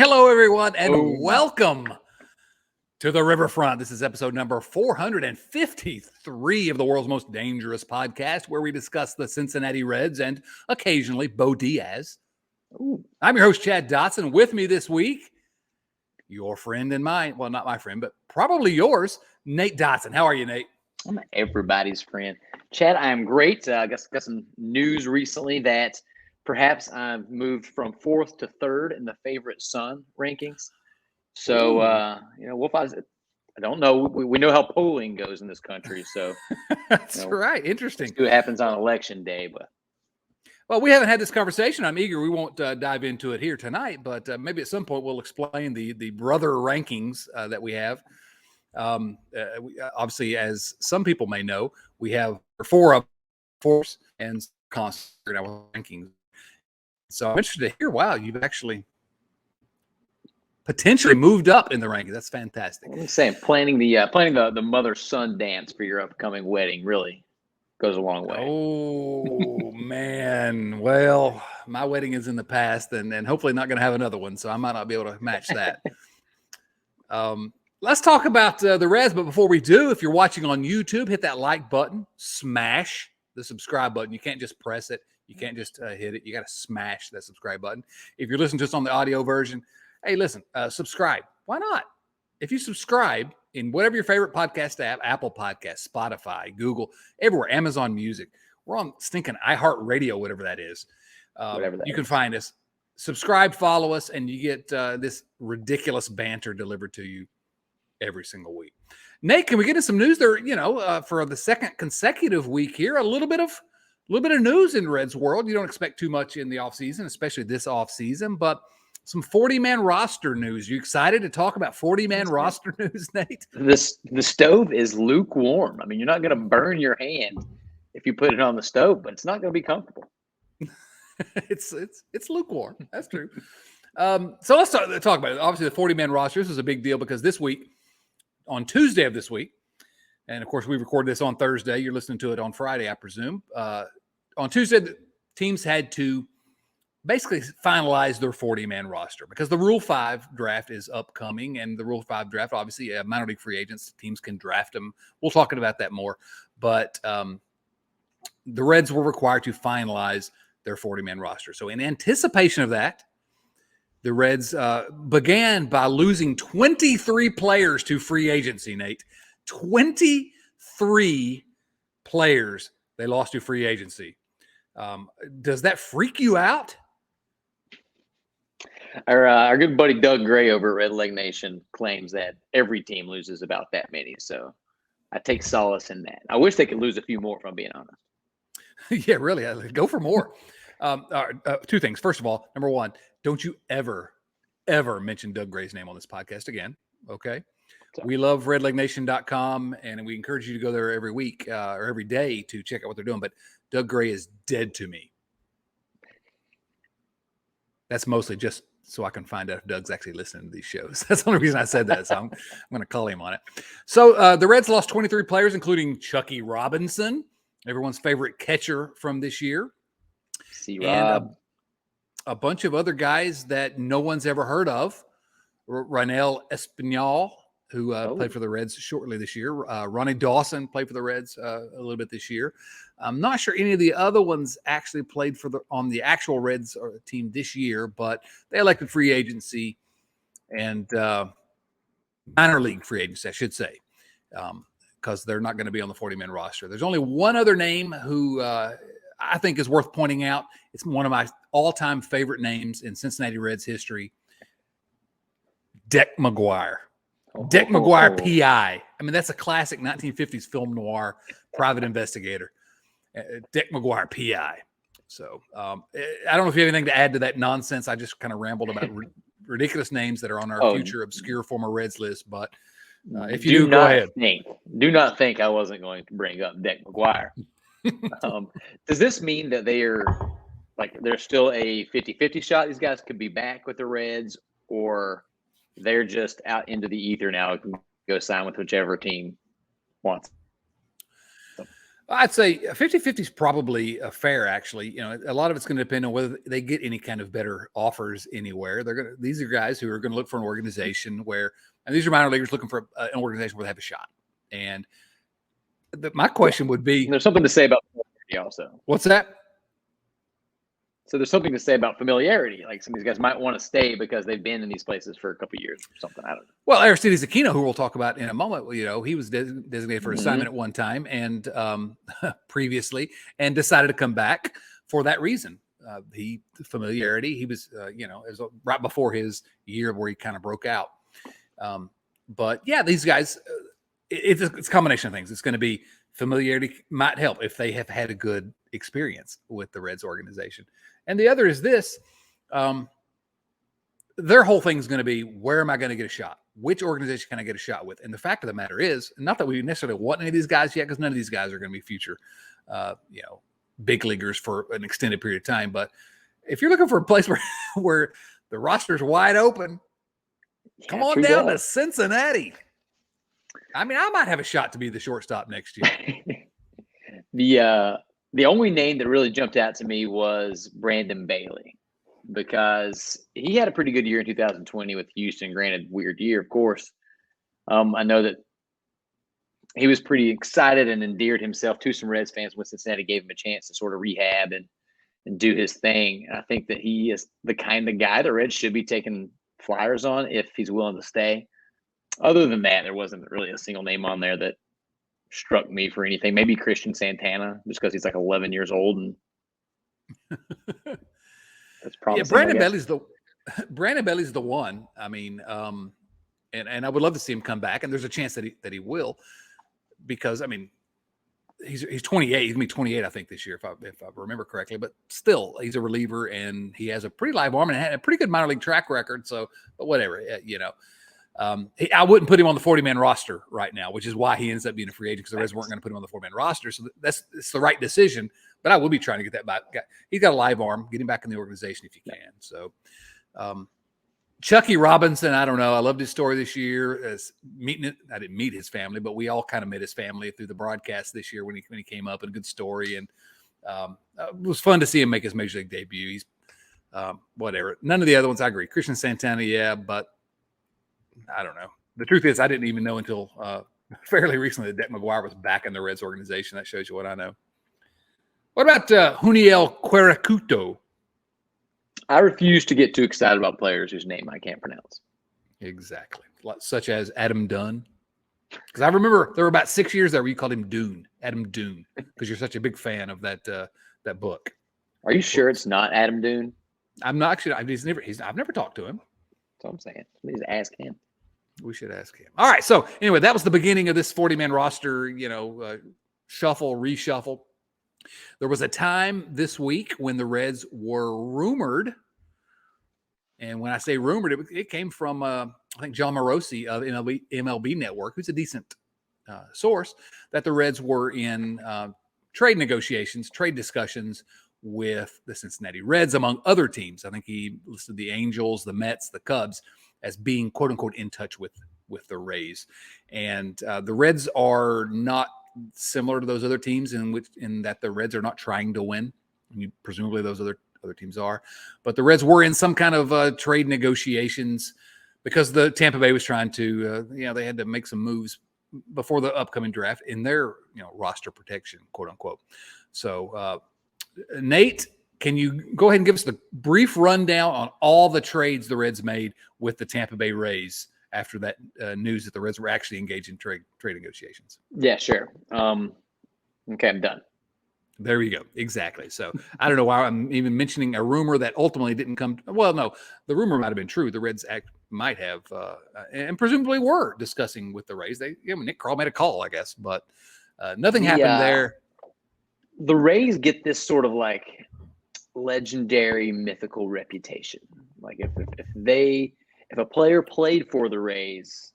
Hello, everyone, and Oh. welcome to the Riverfront. This is episode number 453 of the world's most dangerous podcast, where we discuss the Cincinnati Reds and occasionally Bo Diaz. Ooh. I'm your host, Chad Dotson. With me this week, your friend and mine, well, not my friend, but probably yours, Nate Dotson. How are you, Nate? I'm everybody's friend. Chad, I am great. I got some news recently that perhaps I've moved from 4th to 3rd in the favorite son rankings. So, I don't know. We know how polling goes in this country. So That's right. Interesting. See what happens on election day. But well, we haven't had this conversation. I'm eager. We won't dive into it here tonight, but maybe at some point we'll explain the brother rankings that we have. Obviously, as some people may know, we have four of force and constant rankings. So I'm interested to hear. Wow, you've actually potentially moved up in the rankings. That's fantastic. I'm saying planning the mother-son dance for your upcoming wedding really goes a long way. Oh man, well, my wedding is in the past, and hopefully not going to have another one, so I might not be able to match that. Let's talk about the Reds, but before we do, if you're watching on YouTube, hit that like button, smash the subscribe button. You can't just press it. You can't just hit it. You got to smash that subscribe button. If you're listening just on the audio version, hey, listen, subscribe. Why not? If you subscribe in whatever your favorite podcast app, Apple Podcasts, Spotify, Google, everywhere, Amazon Music, we're on stinking iHeartRadio, whatever that is. You can find us. Subscribe, follow us, and you get this ridiculous banter delivered to you every single week. Nate, can we get into some news there? For the second consecutive week here, a little bit of news in Reds world. You don't expect too much in the offseason, especially this offseason, but some 40-man roster news. You excited to talk about 40-man roster news, Nate? The stove is lukewarm. I mean, you're not going to burn your hand if you put it on the stove, but it's not going to be comfortable. It's lukewarm. That's true. So let's talk about it. Obviously, the 40-man roster, this is a big deal because this week, on Tuesday of this week, and of course, we record this on Thursday. You're listening to it on Friday, I presume. On Tuesday, the teams had to basically finalize their 40-man roster because the Rule 5 draft is upcoming, and the Rule 5 draft, obviously, minor league free agents, teams can draft them. We'll talk about that more. But the Reds were required to finalize their 40-man roster. So in anticipation of that, the Reds began by losing 23 players to free agency, Nate. 23 players they lost to free agency. Does that freak you out? Our good buddy Doug Gray over at Red Leg Nation claims that every team loses about that many. So I take solace in that. I wish they could lose a few more, if I'm being honest. Yeah, really. Go for more. Two things. First of all, number one, don't you ever mention Doug Gray's name on this podcast again. Okay. Sorry. We love redlegnation.com, and we encourage you to go there every week or every day to check out what they're doing. But Doug Gray is dead to me. That's mostly just so I can find out if Doug's actually listening to these shows. That's the only reason I said that. So I'm going to call him on it. So the Reds lost 23 players, including Chucky Robinson, everyone's favorite catcher from this year. And a bunch of other guys that no one's ever heard of. Raynel Espinal, who played for the Reds shortly this year. Ronnie Dawson played for the Reds a little bit this year. I'm not sure any of the other ones actually played on the actual Reds team this year, but they elected free agency and minor league free agency, I should say, because they're not going to be on the 40-man roster. There's only one other name who I think is worth pointing out. It's one of my all-time favorite names in Cincinnati Reds history, Deck McGuire. Deck McGuire, PI. I mean, that's a classic 1950s film noir private investigator. Deck McGuire, PI. So I don't know if you have anything to add to that nonsense. I just kind of rambled about ridiculous names that are on our future obscure former Reds list. But if you do, go ahead. Do not think I wasn't going to bring up Deck McGuire. Does this mean that there's still a 50-50 shot these guys could be back with the Reds, or they're just out into the ether now and can go sign with whichever team wants them? I'd say 50-50 is probably fair, actually. You know, a lot of it's going to depend on whether they get any kind of better offers anywhere. These are guys who are going to look for an organization where, and these are minor leaguers looking for an organization where they have a shot. And my question would be, And there's something to say about familiarity also. What's that? So there's something to say about familiarity. Like some of these guys might want to stay because they've been in these places for a couple of years or something. I don't know. Well, Aristides Aquino, who we'll talk about in a moment, you know, he was designated for assignment at one time and previously, and decided to come back for that reason. Familiarity. He was, you know, it was right before his year where he kind of broke out. But yeah, these guys, it's a combination of things. It's going to be familiarity might help if they have had a good experience with the Reds organization. And the other is this. Their whole thing is going to be, where am I going to get a shot? Which organization can I get a shot with? And the fact of the matter is, not that we necessarily want any of these guys yet, because none of these guys are going to be future, you know, big leaguers for an extended period of time. But if you're looking for a place where the roster's wide open, come on down to Cincinnati. I mean, I might have a shot to be the shortstop next year. The only name that really jumped out to me was Brandon Bailey, because he had a pretty good year in 2020 with Houston. Granted, weird year, of course. I know that he was pretty excited and endeared himself to some Reds fans when Cincinnati gave him a chance to sort of rehab and do his thing. I think that he is the kind of guy the Reds should be taking flyers on if he's willing to stay. Other than that, there wasn't really a single name on there that struck me for anything. Maybe Christian Santana, just because he's like 11 years old, and that's probably Brandon Bailey's the one. I mean, and I would love to see him come back, and there's a chance that he will, because I mean, he's 28. He's gonna be 28, I think, this year, if I remember correctly. But still, he's a reliever, and he has a pretty live arm and had a pretty good minor league track record. So, but whatever, you know. I wouldn't put him on the 40-man roster right now, which is why he ends up being a free agent, because the Reds weren't going to put him on the 40-man roster. So it's the right decision. But I will be trying to get that back. He's got a live arm. Get him back in the organization if you can. So, Chucky Robinson, I don't know. I loved his story this year. I didn't meet his family, but we all kind of met his family through the broadcast this year when he came up. And a good story, and it was fun to see him make his major league debut. He's whatever. None of the other ones I agree. Christian Santana, yeah, but I don't know. The truth is, I didn't even know until fairly recently that Deck McGuire was back in the Reds organization. That shows you what I know. What about Juniel Queracuto? I refuse to get too excited about players whose name I can't pronounce. Exactly. Such as Adam Dunn. Because I remember there were about 6 years there where you called him Dune, Adam Dune, because you're such a big fan of that book. Are you sure it's not Adam Dune? I'm not actually. I've never talked to him. That's what I'm saying. Please ask him. We should ask him. All right. So anyway, that was the beginning of this 40-man roster, you know, shuffle, reshuffle. There was a time this week when the Reds were rumored. And when I say rumored, it came from, I think, John Morosi of MLB Network, who's a decent source, that the Reds were in trade negotiations, trade discussions with the Cincinnati Reds, among other teams. I think he listed the Angels, the Mets, the Cubs as being, quote unquote, in touch with the Rays. And the Reds are not similar to those other teams in that the Reds are not trying to win. Presumably those other teams are. But the Reds were in some kind of trade negotiations because the Tampa Bay was trying to, they had to make some moves before the upcoming draft in their, roster protection, quote unquote. So, Nate, can you go ahead and give us the brief rundown on all the trades the Reds made with the Tampa Bay Rays after that news that the Reds were actually engaged in trade negotiations? Yeah, sure. Okay, I'm done. There you go. Exactly. So I don't know why I'm even mentioning a rumor that ultimately didn't come. Well, no, the rumor might have been true. The Reds might have, and presumably were discussing with the Rays. Nick Krall made a call, I guess, but nothing happened there. The Rays get this sort of like legendary mythical reputation. Like if a player played for the Rays,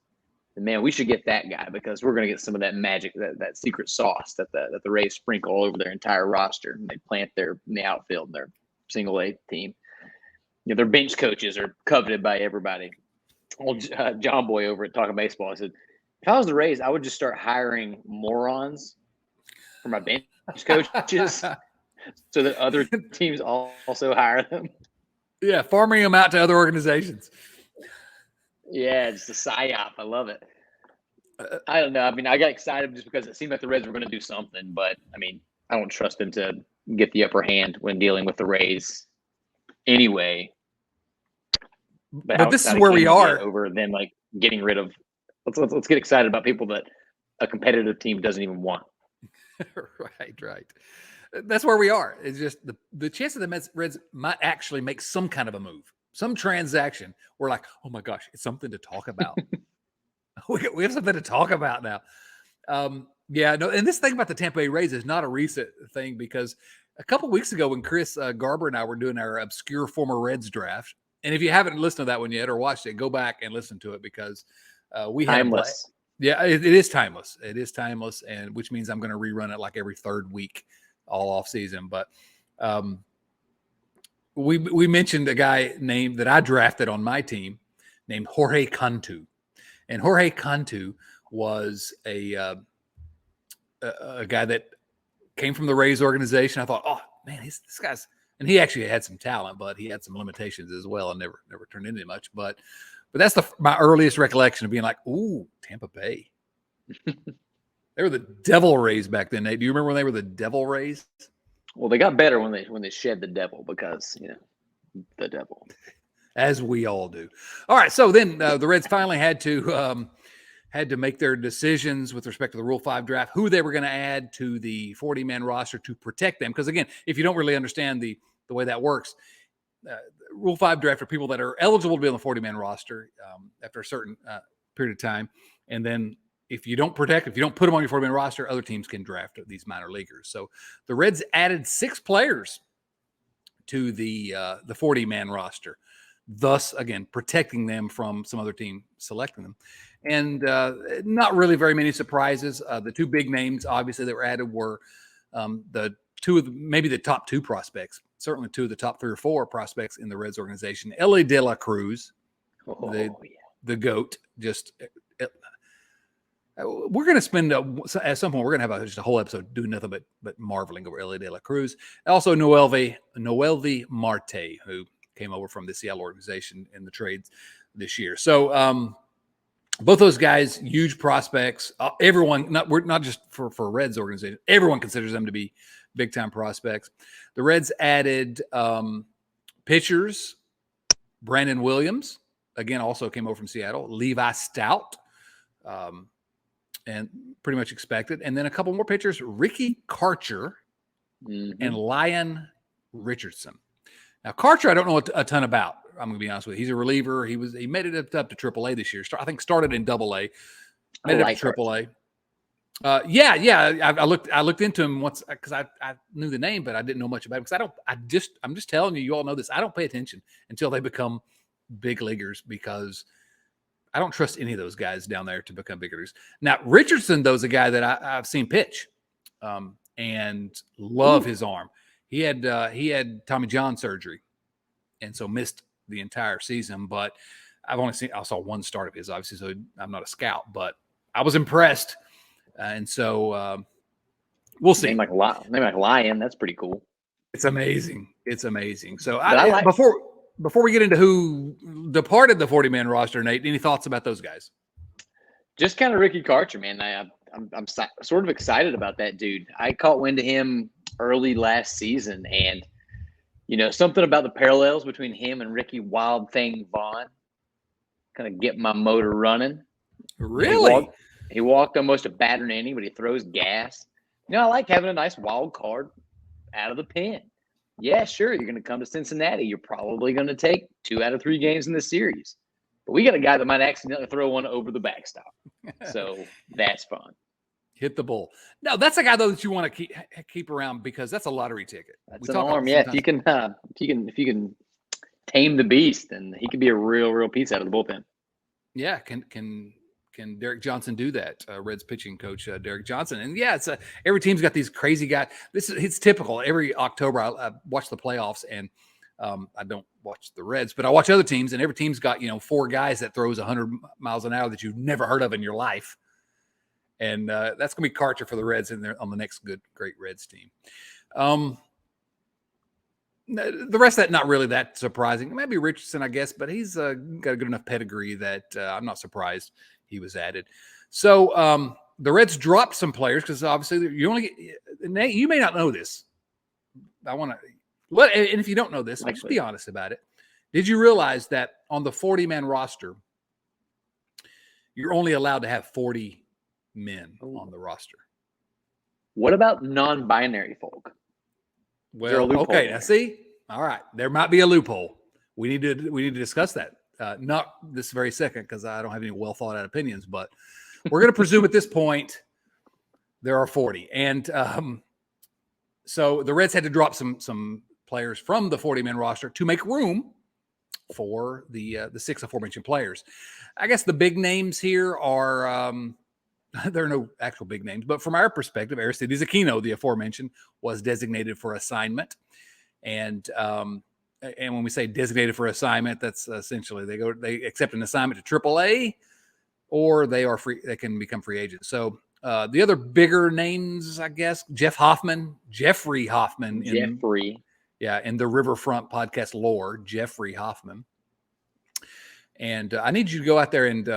then man, we should get that guy because we're going to get some of that magic, that secret sauce that the Rays sprinkle all over their entire roster. And they plant in the outfield in their single A team. Their bench coaches are coveted by everybody. Old John Boy over at Talking Baseball said, if I was the Rays, I would just start hiring morons for my bench coaches so that other teams also hire them. Yeah, farming them out to other organizations. Yeah, it's the psyop. I love it. I don't know. I mean, I got excited just because it seemed like the Reds were going to do something, but I mean, I don't trust them to get the upper hand when dealing with the Rays anyway. But this is where we are over them like getting rid of. Let's get excited about people that a competitive team doesn't even want. Right. That's where we are. It's just the chance of the Reds might actually make some kind of a move, some transaction. We're like, oh my gosh, it's something to talk about. we have something to talk about now. Yeah, no, and this thing about the Tampa Bay Rays is not a recent thing because a couple weeks ago when Chris Garber and I were doing our obscure former Reds draft, and if you haven't listened to that one yet or watched it, go back and listen to it because we had timeless. Yeah, it is timeless. It is timeless, and which means I'm going to rerun it like every third week all off season. But we mentioned a guy named that I drafted on my team named Jorge Cantu, and Jorge Cantu was a guy that came from the Rays organization. I thought, oh man, this guy's, and he actually had some talent, but he had some limitations as well, and never turned into much. But that's my earliest recollection of being like, ooh, Tampa Bay. They were the Devil Rays back then, Nate. Do you remember when they were the Devil Rays? Well, they got better when they shed the devil because, the devil. As we all do. All right, so then the Reds finally had to make their decisions with respect to the Rule 5 draft, who they were going to add to the 40-man roster to protect them. Because, again, if you don't really understand the way that works, Rule 5 draft are people that are eligible to be on the 40-man roster after a certain period of time. And then if you don't put them on your 40-man roster, other teams can draft these minor leaguers. So the Reds added 6 players to the 40-man roster, thus, again, protecting them from some other team selecting them. And not really very many surprises. The 2 big names, obviously, that were added were maybe the top 2 prospects, certainly 2 of the top 3 or 4 prospects in the Reds organization. Ellie De La Cruz, the GOAT, just we're going to spend at some point, we're going to have just a whole episode doing nothing but marveling over Ellie De La Cruz. Also, Noelvi Marte, who came over from the Seattle organization in the trades this year. So both those guys, huge prospects. Everyone, not just for Reds organization, everyone considers them to be big time prospects. The Reds added pitchers. Brandon Williams, again, also came over from Seattle. Levi Stout, and pretty much expected. And then a couple more pitchers, Ricky Karcher and Lyon Richardson. Now, Karcher, I don't know a ton about. I'm going to be honest with you. He's a reliever. He made it up to AAA this year. I think started in AA. Made it up to AAA. I looked into him once because I knew the name, but I didn't know much about him because I'm just telling you all know this. I don't pay attention until they become big leaguers because I don't trust any of those guys down there to become big leaguers. Now, Richardson, though, is a guy that I've seen pitch and love his arm. He had Tommy John surgery and so missed the entire season, but I saw one start of his, obviously, so I'm not a scout, but I was impressed. And so we'll see. Name like Lion. That's pretty cool. It's amazing. So before we get into who departed the 40-man roster, Nate, any thoughts about those guys? Just kind of Ricky Karcher, man. I'm sort of excited about that dude. I caught wind of him early last season, and something about the parallels between him and Ricky Wild Thing Vaughn kind of get my motor running. Really? He walked almost a battered inning, but he throws gas. I like having a nice wild card out of the pen. Yeah, sure, you're going to come to Cincinnati. You're probably going to take 2 out of 3 games in the series. But we got a guy that might accidentally throw one over the backstop. So that's fun. Hit the bull. No, that's a guy, though, that you want to keep around because that's a lottery ticket. That's an arm, yeah. If you can tame the beast, then he could be a real piece out of the bullpen. Yeah, can Derek Johnson do that? Reds pitching coach Derek Johnson, and yeah, it's every team's got these crazy guys. It's typical. Every October, I watch the playoffs, and I don't watch the Reds, but I watch other teams, and every team's got 4 guys that throws 100 miles an hour that you've never heard of in your life. And that's going to be Karcher for the Reds on the next great Reds team. The rest of that, not really that surprising. Maybe Richardson, I guess, but he's got a good enough pedigree that I'm not surprised he was added. So the Reds dropped some players because obviously you only get, Nate, you may not know this. I want to, and if you don't know this, just be honest about it. Did you realize that on the 40-man roster, you're only allowed to have 40 men on the roster? What about non-binary folk? Well, okay, now see, all right, there might be a loophole. We need to discuss that. Not this very second because I don't have any well thought out opinions, but we're going to presume at this point there are 40, and so the Reds had to drop some players from the 40-man roster to make room for the 6 aforementioned players. I guess the big names here are. There are no actual big names, but from our perspective, Aristides Aquino, the aforementioned, was designated for assignment. And when we say designated for assignment, that's essentially they accept an assignment to AAA, or they are free. They can become free agents. So the other bigger names, I guess, Jeffrey Hoffman, in the Riverfront podcast lore, Jeffrey Hoffman. And I need you to go out there and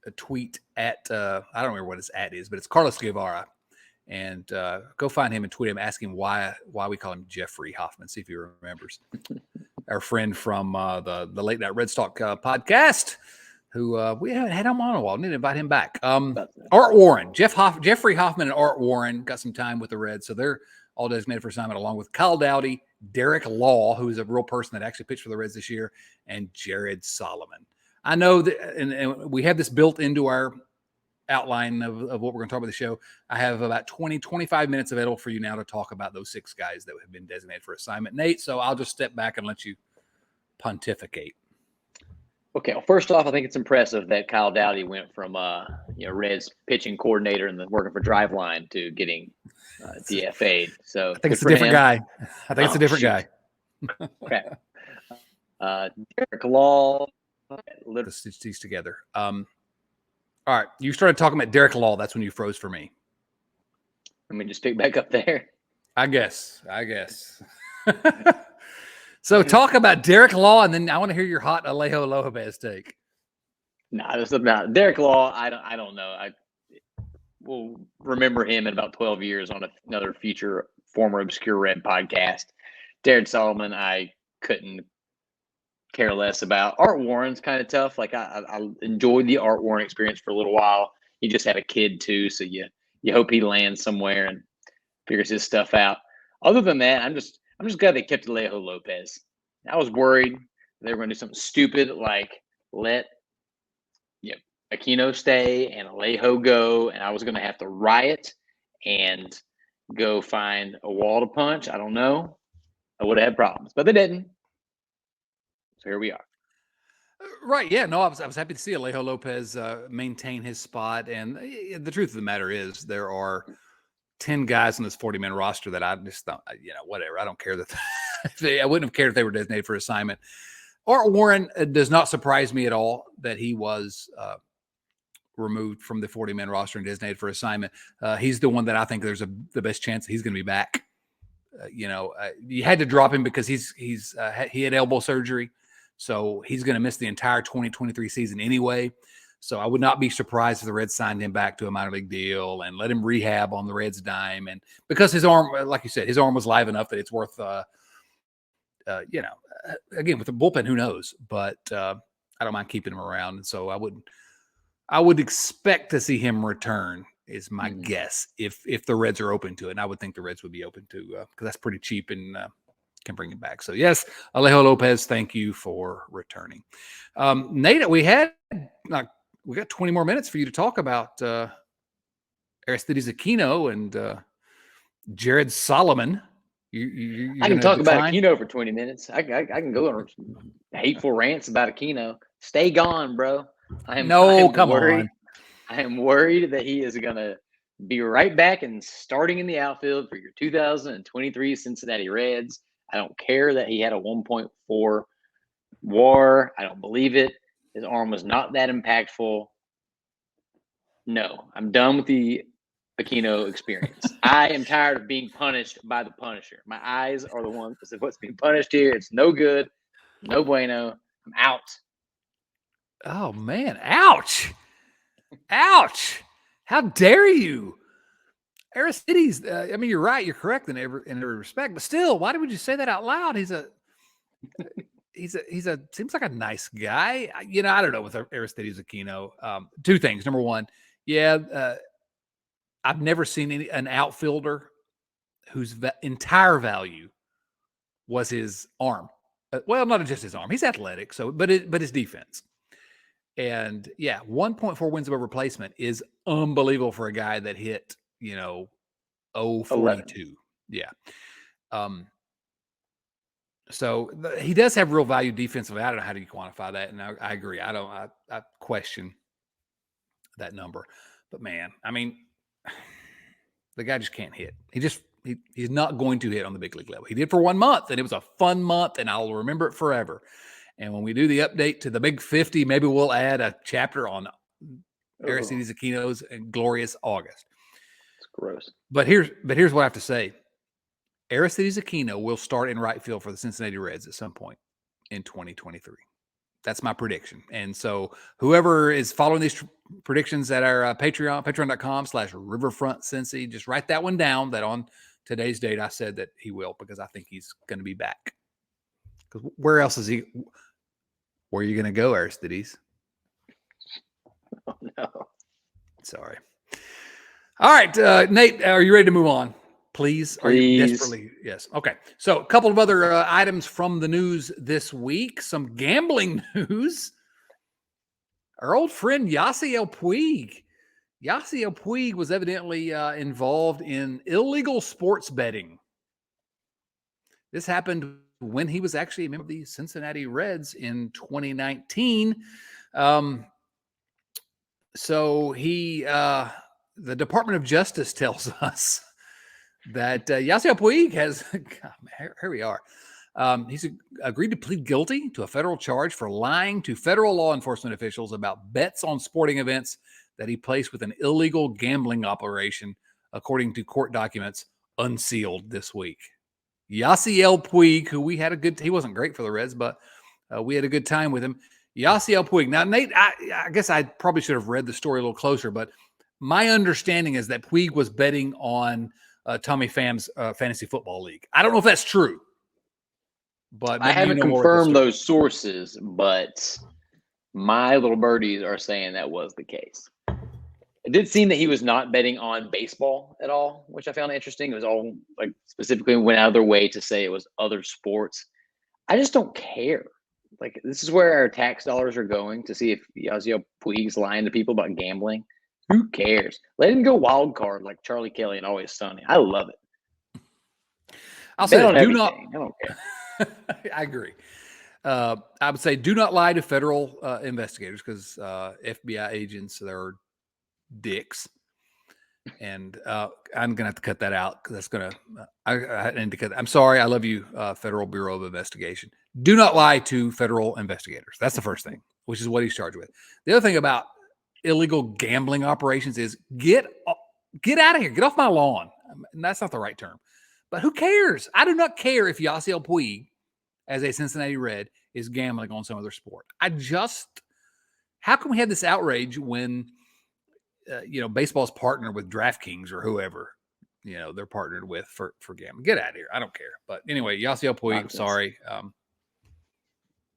a tweet at I don't remember what his @ is, but it's Carlos Guevara, and go find him and tweet him, ask him why we call him Jeffrey Hoffman. See if he remembers. Our friend from the Late Night Red Talk podcast, who we haven't had him on a while. Need to invite him back. Art Warren, Jeffrey Hoffman, and Art Warren got some time with the Reds, so they're all designated for assignment, along with Kyle Dowdy, Derek Law, who is a real person that actually pitched for the Reds this year, and Jared Solomon. I know that, and we have this built into our outline of what we're going to talk about the show. I have about 25 minutes available for you now to talk about those 6 guys that have been designated for assignment, Nate. So I'll just step back and let you pontificate. Okay. Well, first off, I think it's impressive that Kyle Dowdy went from Reds pitching coordinator and then working for Driveline to getting DFA'd. So I think it's a different guy. I think it's a different guy. Okay. Derek Law. Let's stitch these together. All right. You started talking about Derek Law. That's when you froze for me. Let me just pick back up there. I guess. So talk about Derek Law, and then I want to hear your hot Alejo Lopez take. No, this is not Derek Law. I don't know. I will remember him in about 12 years on another future former Obscure Red podcast. Jared Solomon, I couldn't care less about. Art Warren's kind of tough. Like I enjoyed the Art Warren experience for a little while. He just had a kid too, so you hope he lands somewhere and figures his stuff out. Other than that, I'm just glad they kept Alejo Lopez. I was worried they were going to do something stupid like let Aquino stay and Alejo go, and I was going to have to riot and go find a wall to punch. I don't know. I would have had problems, but they didn't. So here we are. Right. Yeah. No, I was happy to see Alejo Lopez maintain his spot. And the truth of the matter is there are 10 guys on this 40-man roster that I just don't, whatever. I don't care that I wouldn't have cared if they were designated for assignment. Art Warren does not surprise me at all that he was removed from the 40-man roster and designated for assignment. He's the one that I think there's the best chance he's going to be back. You had to drop him because he had elbow surgery. So he's going to miss the entire 2023 season anyway. So I would not be surprised if the Reds signed him back to a minor league deal and let him rehab on the Reds' dime. And because his arm, like you said, his arm was live enough that it's worth, again, with the bullpen, who knows? But I don't mind keeping him around. And so I would expect to see him return is my guess if the Reds are open to it. And I would think the Reds would be open to because that's pretty cheap and can bring him back. So yes, Alejo Lopez, thank you for returning. Nate, we got 20 more minutes for you to talk about Aristides Aquino and Jared Solomon. I can talk about Aquino for 20 minutes. I can go on hateful rants about Aquino. Stay gone, bro. Come on. I am worried that he is going to be right back and starting in the outfield for your 2023 Cincinnati Reds. I don't care that he had a 1.4 WAR. I don't believe it. His arm was not that impactful. No, I'm done with the Aquino experience. I am tired of being punished by the Punisher. My eyes are the ones that said what's being punished here. It's no good, no bueno. I'm out. Oh man, ouch. Ouch. How dare you? Aristides, I mean, you're right. You're correct in every respect, but still, why would you say that out loud? He's a seems like a nice guy. I don't know with Aristides Aquino. Two things. Number one, I've never seen an outfielder whose entire value was his arm. Well, not just his arm. He's athletic, but his defense. And 1.4 wins above replacement is unbelievable for a guy that hit, 0.42. Yeah. So he does have real value defensively. I don't know how do you quantify that, and I agree. I question that number, but man, I mean, the guy just can't hit. He's not going to hit on the big league level. He did for 1 month, and it was a fun month, and I'll remember it forever. And when we do the update to the Big 50, maybe we'll add a chapter on Aristides Aquino's glorious August. It's gross. But here's what I have to say. Aristides Aquino will start in right field for the Cincinnati Reds at some point in 2023. That's my prediction. And so whoever is following these predictions at our patreon.com/riverfrontcincy, just write that one down, that on today's date I said that he will, because I think he's going to be back. Because where else is he? Where are you going to go, Aristides? Oh, no. Sorry. All right, Nate, are you ready to move on? Please. Are you desperately? Yes. Okay. So a couple of other items from the news this week. Some gambling news. Our old friend Yasiel Puig. Yasiel Puig was evidently involved in illegal sports betting. This happened when he was actually a member of the Cincinnati Reds in 2019. So the Department of Justice tells us that Yasiel Puig has, here we are. He's agreed to plead guilty to a federal charge for lying to federal law enforcement officials about bets on sporting events that he placed with an illegal gambling operation, according to court documents unsealed this week. Yasiel Puig, who he wasn't great for the Reds, but we had a good time with him. Yasiel Puig. Now, Nate, I guess I probably should have read the story a little closer, but my understanding is that Puig was betting on Tommy Pham's fantasy football league. I don't know if that's true, but I haven't confirmed those sources, but my little birdies are saying that was the case. It did seem that he was not betting on baseball at all, which I found interesting. It was all like specifically went out of their way to say it was other sports. I just don't care. Like, this is where our tax dollars are going, to see if Yasiel Puig's lying to people about gambling. Who cares? Let him go wild card like Charlie Kelly and Always Sunny. I love it. I'll say, I don't care. I agree. I would say do not lie to federal investigators, because FBI agents, they're dicks. And I'm gonna have to cut that out, because that's gonna. I need to cut. I'm sorry. I love you, Federal Bureau of Investigation. Do not lie to federal investigators. That's the first thing, which is what he's charged with. The other thing about illegal gambling operations is get out of here. Get off my lawn. And that's not the right term, but who cares? I do not care if Yasiel Puig, as a Cincinnati Red, is gambling on some other sport. How can we have this outrage when baseball's partnered with DraftKings or whoever, they're partnered with for gambling? Get out of here. I don't care. But anyway, Yasiel Puig, sorry.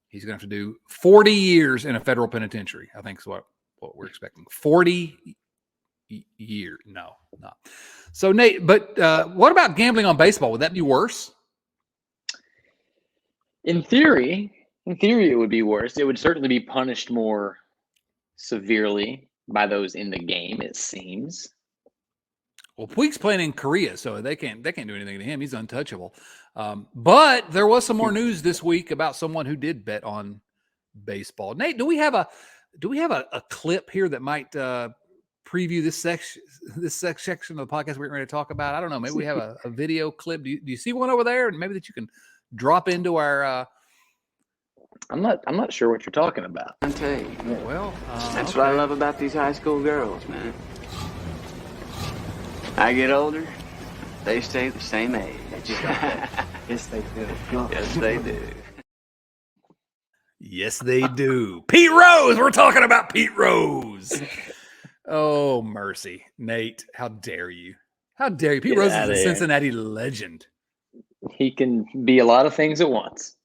He's going to have to do 40 years in a federal penitentiary, I think is what we're expecting. 40 years. No, not. So, Nate, but what about gambling on baseball? Would that be worse? In theory, it would be worse. It would certainly be punished more severely by those in the game, it seems. Well, Puig's playing in Korea, so they can't do anything to him. He's untouchable. But there was some more news this week about someone who did bet on baseball. Nate, do we have a clip here that might preview this section of the podcast we're going to talk about? I don't know. Maybe we have a video clip. Do you see one over there? And maybe that you can drop into our I'm not sure what you're talking about. I tell you. Well, That's what I love about these high school girls, man. I get older, they stay the same age. Yes, they do. Yes, they do. Yes, they do. Pete Rose. We're talking about Pete Rose. Oh, mercy. Nate, how dare you? How dare you? Pete Get Rose outta is a here. Cincinnati legend. He can be a lot of things at once.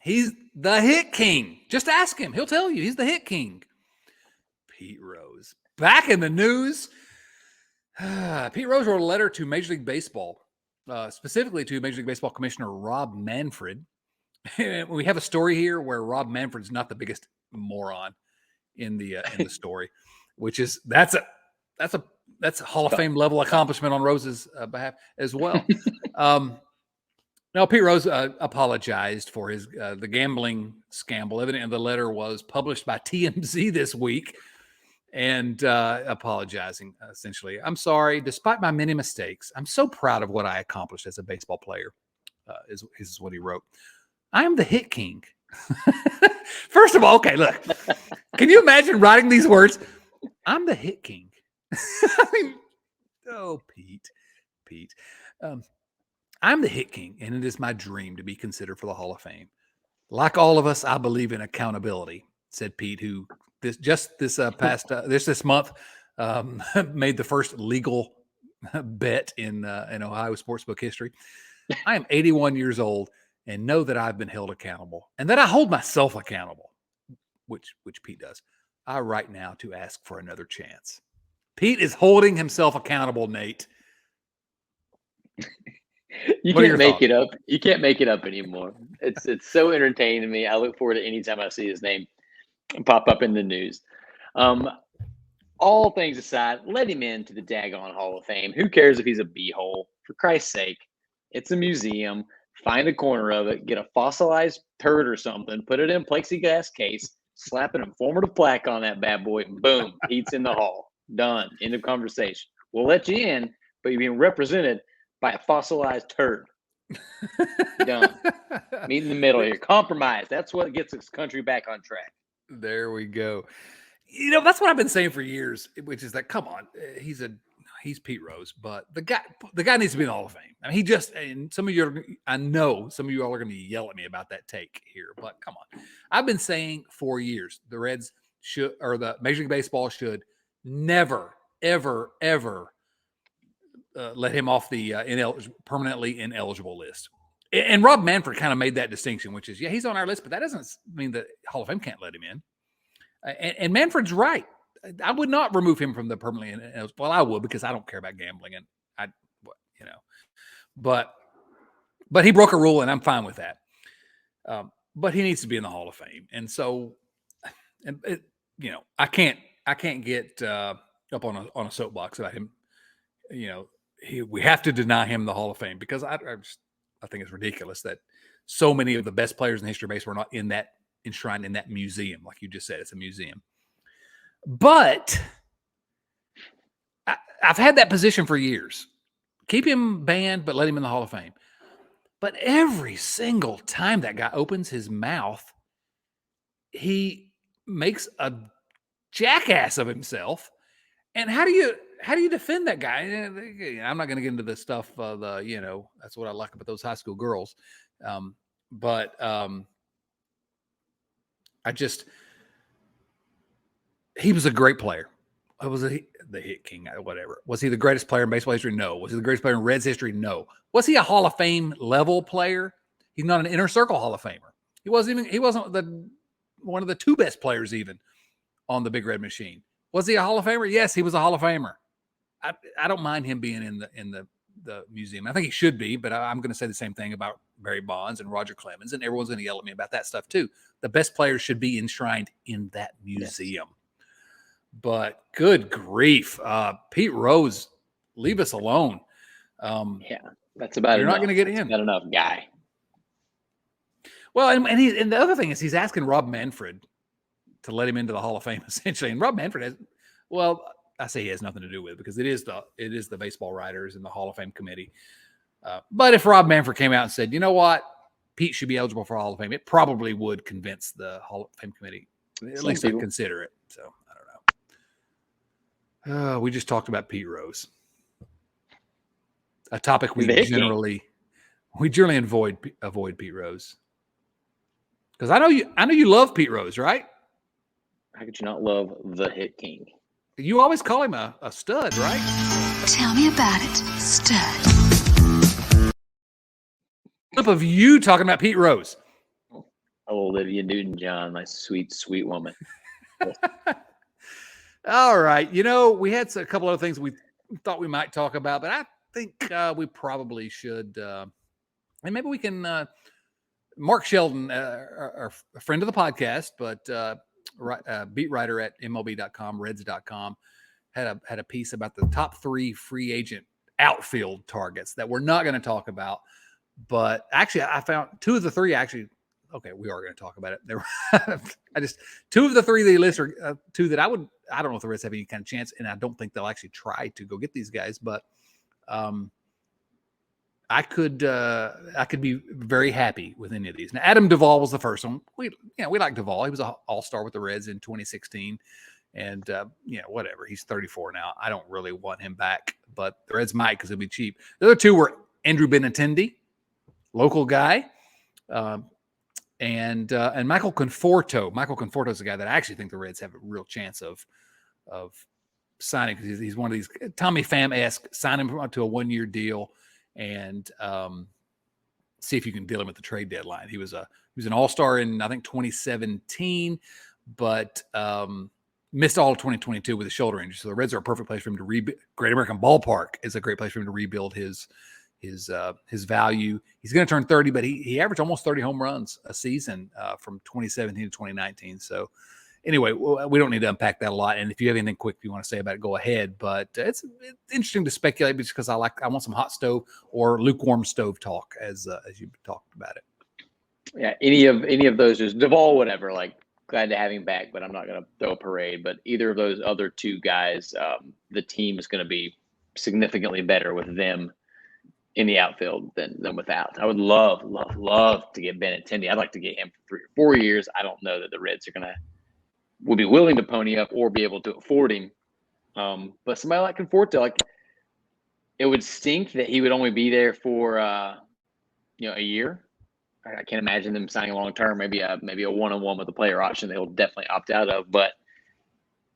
He's the hit king. Just ask him. He'll tell you. He's the hit king. Pete Rose. Back in the news. Pete Rose wrote a letter to Major League Baseball, specifically to Major League Baseball Commissioner Rob Manfred. We have a story here where Rob Manfred's not the biggest moron in the story, which is that's a Hall of Fame level accomplishment on Rose's behalf as well. Now, Pete Rose apologized for his the gambling scandal. Evidently, the letter was published by TMZ this week, and apologizing essentially. I'm sorry, despite my many mistakes, I'm so proud of what I accomplished as a baseball player. Is what he wrote. I am the hit king. First of all, okay, look. Can you imagine writing these words? I'm the hit king. I mean, oh, Pete. I'm the hit king, and it is my dream to be considered for the Hall of Fame. Like all of us, I believe in accountability, said Pete, who this month made the first legal bet in Ohio sportsbook history. I am 81 years old and know that I've been held accountable and that I hold myself accountable, which Pete does. I write now to ask for another chance. Pete is holding himself accountable, Nate. You can't make it up. You can't make it up anymore. It's so entertaining to me. I look forward to any time I see his name pop up in the news. All things aside, let him into the daggone Hall of Fame. Who cares if he's a b-hole? For Christ's sake, it's a museum. Find a corner of it, get a fossilized turd or something, put it in a plexiglass case, slap an informative plaque on that bad boy, and boom, Pete's in the hall. Done. End of conversation. We'll let you in, but you're being represented by a fossilized turd. Done. Meet in the middle here. Compromise. That's what gets this country back on track. There we go. That's what I've been saying for years, which is that, come on, he's Pete Rose, but the guy needs to be in the Hall of Fame. I mean, I know some of you all are going to yell at me about that take here, but come on. I've been saying for years, the Reds should, or the Major League Baseball should never, ever, ever let him off the permanently ineligible list. And Rob Manfred kind of made that distinction, which is, yeah, he's on our list, but that doesn't mean that Hall of Fame can't let him in. And Manfred's right. I would not remove him from the permanently ineligible. Well, I would, because I don't care about gambling, and but he broke a rule, and I'm fine with that. But he needs to be in the Hall of Fame, and so, I can't get up on a soapbox about him. We have to deny him the Hall of Fame because I think it's ridiculous that so many of the best players in the history of baseball are not enshrined in that museum. Like you just said, it's a museum. But I've had that position for years. Keep him banned, but let him in the Hall of Fame. But every single time that guy opens his mouth, he makes a jackass of himself. And how do you defend that guy? I'm not going to get into the stuff. That's what I like about those high school girls. He was a great player. Was he the hit king? Whatever. Was he the greatest player in baseball history? No. Was he the greatest player in Reds history? No. Was he a Hall of Fame level player? He's not an inner circle Hall of Famer. He wasn't one of the two best players even on the Big Red Machine. Was he a Hall of Famer? Yes, he was a Hall of Famer. I don't mind him being in the museum. I think he should be, but I'm going to say the same thing about Barry Bonds and Roger Clemens, and everyone's going to yell at me about that stuff too. The best players should be enshrined in that museum. Yes. But good grief, Pete Rose, leave us alone. That's about it. You're not going to get in. Not enough, guy. Well, and the other thing is he's asking Rob Manfred to let him into the Hall of Fame, essentially. And Rob Manfred I say he has nothing to do with it because it is the baseball writers and the Hall of Fame committee. But if Rob Manfred came out and said, you know what, Pete should be eligible for Hall of Fame, it probably would convince the Hall of Fame committee at least to consider it. So I don't know. We just talked about Pete Rose, a topic we generally avoid Pete Rose, because I know you love Pete Rose, right? How could you not love the Hit King? You always call him a stud, right? Tell me about it, stud. Clip of you talking about Pete Rose. Oh, Olivia Newton-John, my sweet, sweet woman. All right. We had a couple other things we thought we might talk about, but I think we probably should. And maybe we can. Mark Sheldon, a friend of the podcast, but beat writer at MLB.com, Reds.com, had a piece about the top 3 free agent outfield targets that we're not going to talk about. But actually, I found 2 of the 3 actually. Okay, we are going to talk about it. There, 2 of the 3 they list are 2 that I don't know if the Reds have any kind of chance, and I don't think they'll actually try to go get these guys. But I could be very happy with any of these. Now, Adam Duvall was the first one. We like Duvall. He was an all-star with the Reds in 2016, and whatever. He's 34 now. I don't really want him back, but the Reds might because it'll be cheap. The other 2 were Andrew Benintendi, local guy. And Michael Conforto. Michael Conforto is a guy that I actually think the Reds have a real chance of signing, because he's one of these Tommy Pham-esque, sign him to a 1-year deal and see if you can deal him at the trade deadline. He was an all-star in, I think, 2017, but missed all of 2022 with a shoulder injury. So the Reds are a perfect place for him to rebuild. Great American Ballpark is a great place for him to rebuild his value. He's going to turn 30, but he averaged almost 30 home runs a season from 2017 to 2019. So anyway, we don't need to unpack that a lot. And if you have anything quick you want to say about it, go ahead. But it's interesting to speculate because I want some hot stove or lukewarm stove talk as you talked about it. Yeah, any of those, just Duvall, whatever. Like, glad to have him back, but I'm not going to throw a parade. But either of those other 2 guys, the team is going to be significantly better with them in the outfield than without. I would love to get Benintendi. I'd like to get him for 3 or 4 years. I don't know that the Reds will be willing to pony up or be able to afford him. But somebody like Conforto, like, it would stink that he would only be there for a year. I can't imagine them signing long term. Maybe a 1-on-1 with a player option they'll definitely opt out of. But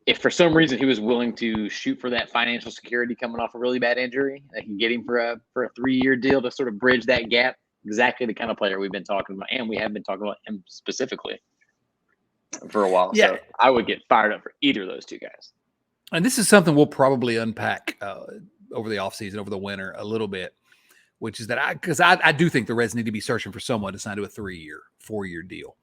if for some reason he was willing to shoot for that financial security coming off a really bad injury, they can get him for a 3-year deal to sort of bridge that gap. Exactly the kind of player we've been talking about, and we have been talking about him specifically for a while. Yeah. So I would get fired up for either of those 2 guys. And this is something we'll probably unpack over the offseason, over the winter a little bit, which is that because I do think the Reds need to be searching for someone to sign to a 3-year, 4-year deal.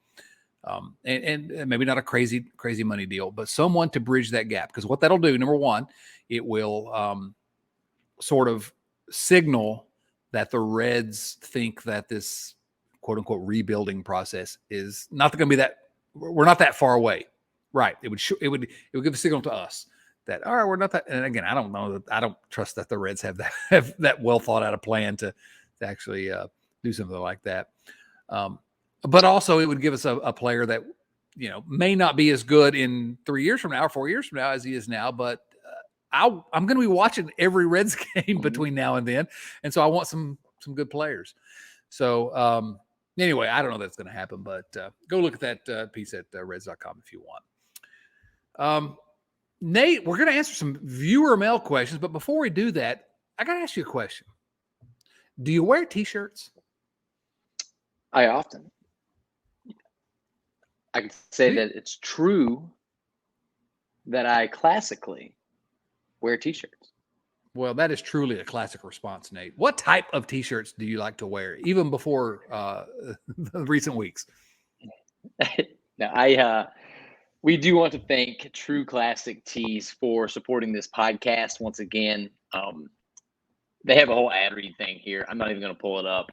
And maybe not a crazy money deal, but someone to bridge that gap. Because what that'll do, number one, it will sort of signal that the Reds think that this quote unquote rebuilding process is not going to be that. We're not that far away, right? It would give a signal to us that, all right, we're not that. And again, I don't trust that the Reds have that well thought out a plan to actually do something like that. But also, it would give us a player that, may not be as good in 3 years from now or 4 years from now as he is now. But I'm going to be watching every Reds game between now and then, and so I want some good players. So anyway, I don't know that's going to happen, but go look at that piece at Reds.com if you want. Nate, we're going to answer some viewer mail questions, but before we do that, I got to ask you a question. Do you wear T-shirts? I often. I can say that it's true that I classically wear T-shirts. Well, that is truly a classic response, Nate. What type of T-shirts do you like to wear, even before the recent weeks? Now, we do want to thank True Classic Tees for supporting this podcast once again. They have a whole ad read thing here. I'm not even going to pull it up.